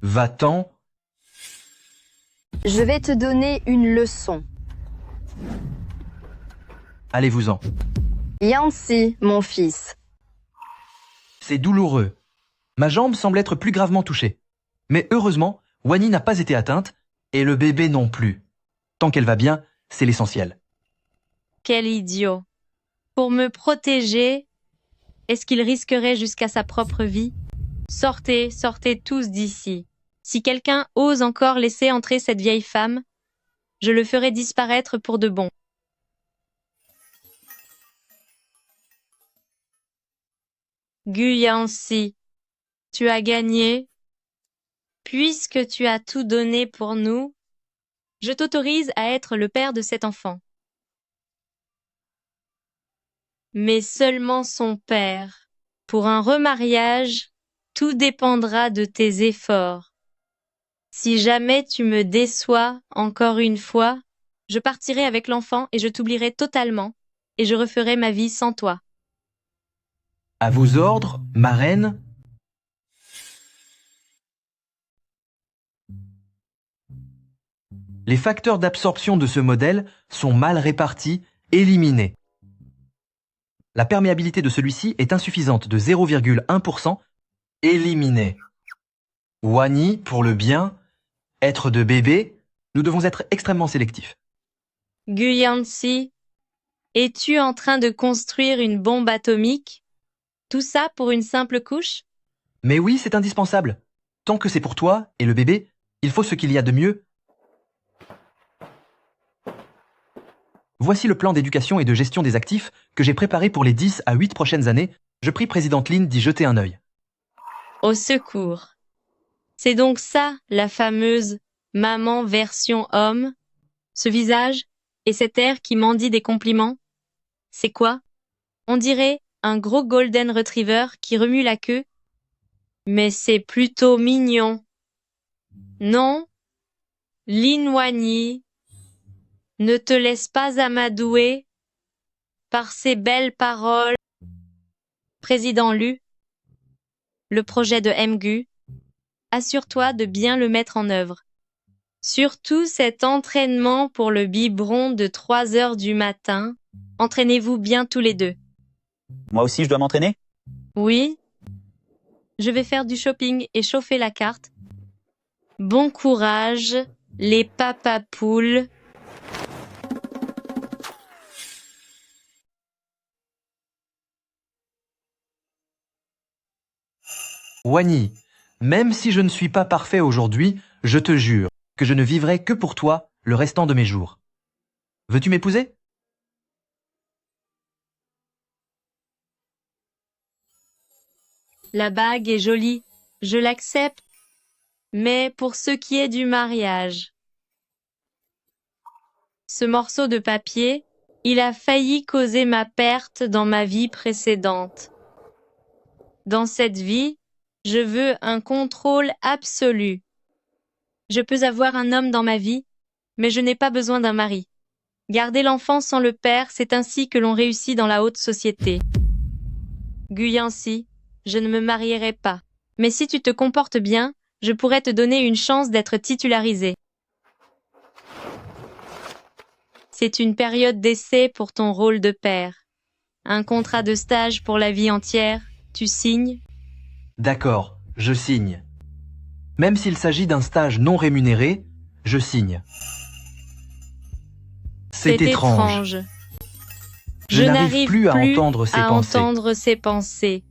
Va-t'en. Je vais te donner une leçon. Allez-vous-en. Yancy, mon fils. C'est douloureux. Ma jambe semble être plus gravement touchée. Mais heureusement, Wani n'a pas été atteinte, et le bébé non plus. Tant qu'elle va bien, c'est l'essentiel. Quel idiot. Pour me protéger, est-ce qu'il risquerait jusqu'à sa propre vie? Sortez, sortez tous d'ici. Si quelqu'un ose encore laisser entrer cette vieille femme, je le ferai disparaître pour de bon. Guyancy, tu as gagné. Puisque tu as tout donné pour nous, je t'autorise à être le père de cet enfant. Mais seulement son père. Pour un remariage, tout dépendra de tes efforts. Si jamais tu me déçois encore une fois, je partirai avec l'enfant et je t'oublierai totalement, et je referai ma vie sans toi. À vos ordres, ma reine. Les facteurs d'absorption de ce modèle sont mal répartis, éliminés. La perméabilité de celui-ci est insuffisante de 0,1%, éliminée. Wani, pour le bien, être de bébé, nous devons être extrêmement sélectifs. Guyancy, es-tu en train de construire une bombe atomique? Tout ça pour une simple couche? Mais oui, c'est indispensable. Tant que c'est pour toi et le bébé, il faut ce qu'il y a de mieux. Voici le plan d'éducation et de gestion des actifs que j'ai préparé pour les 10 à 8 prochaines années. Je prie Présidente Lin d'y jeter un œil. Au secours. C'est donc ça, la fameuse maman version homme? Ce visage et cet air qui mendie des compliments? C'est quoi? On dirait un gros golden retriever qui remue la queue. Mais c'est plutôt mignon. Non? Lin Wani, ne te laisse pas amadouer par ces belles paroles. Président Lu, le projet de MGU, assure-toi de bien le mettre en œuvre. Surtout cet entraînement pour le biberon de 3 heures du matin. Entraînez-vous bien tous les deux. Moi aussi, je dois m'entraîner? Oui. Je vais faire du shopping et chauffer la carte. Bon courage, les papapoules. Wani, même si je ne suis pas parfait aujourd'hui, je te jure que je ne vivrai que pour toi le restant de mes jours. Veux-tu m'épouser? La bague est jolie, je l'accepte, mais pour ce qui est du mariage, ce morceau de papier, il a failli causer ma perte dans ma vie précédente. Dans cette vie, je veux un contrôle absolu. Je peux avoir un homme dans ma vie, mais je n'ai pas besoin d'un mari. Garder l'enfant sans le père, c'est ainsi que l'on réussit dans la haute société. Guyancy, je ne me marierai pas. Mais si tu te comportes bien, je pourrais te donner une chance d'être titularisé. C'est une période d'essai pour ton rôle de père. Un contrat de stage pour la vie entière, tu signes? D'accord, je signe. Même s'il s'agit d'un stage non rémunéré, je signe. C'est étrange. Je n'arrive plus à entendre ces pensées.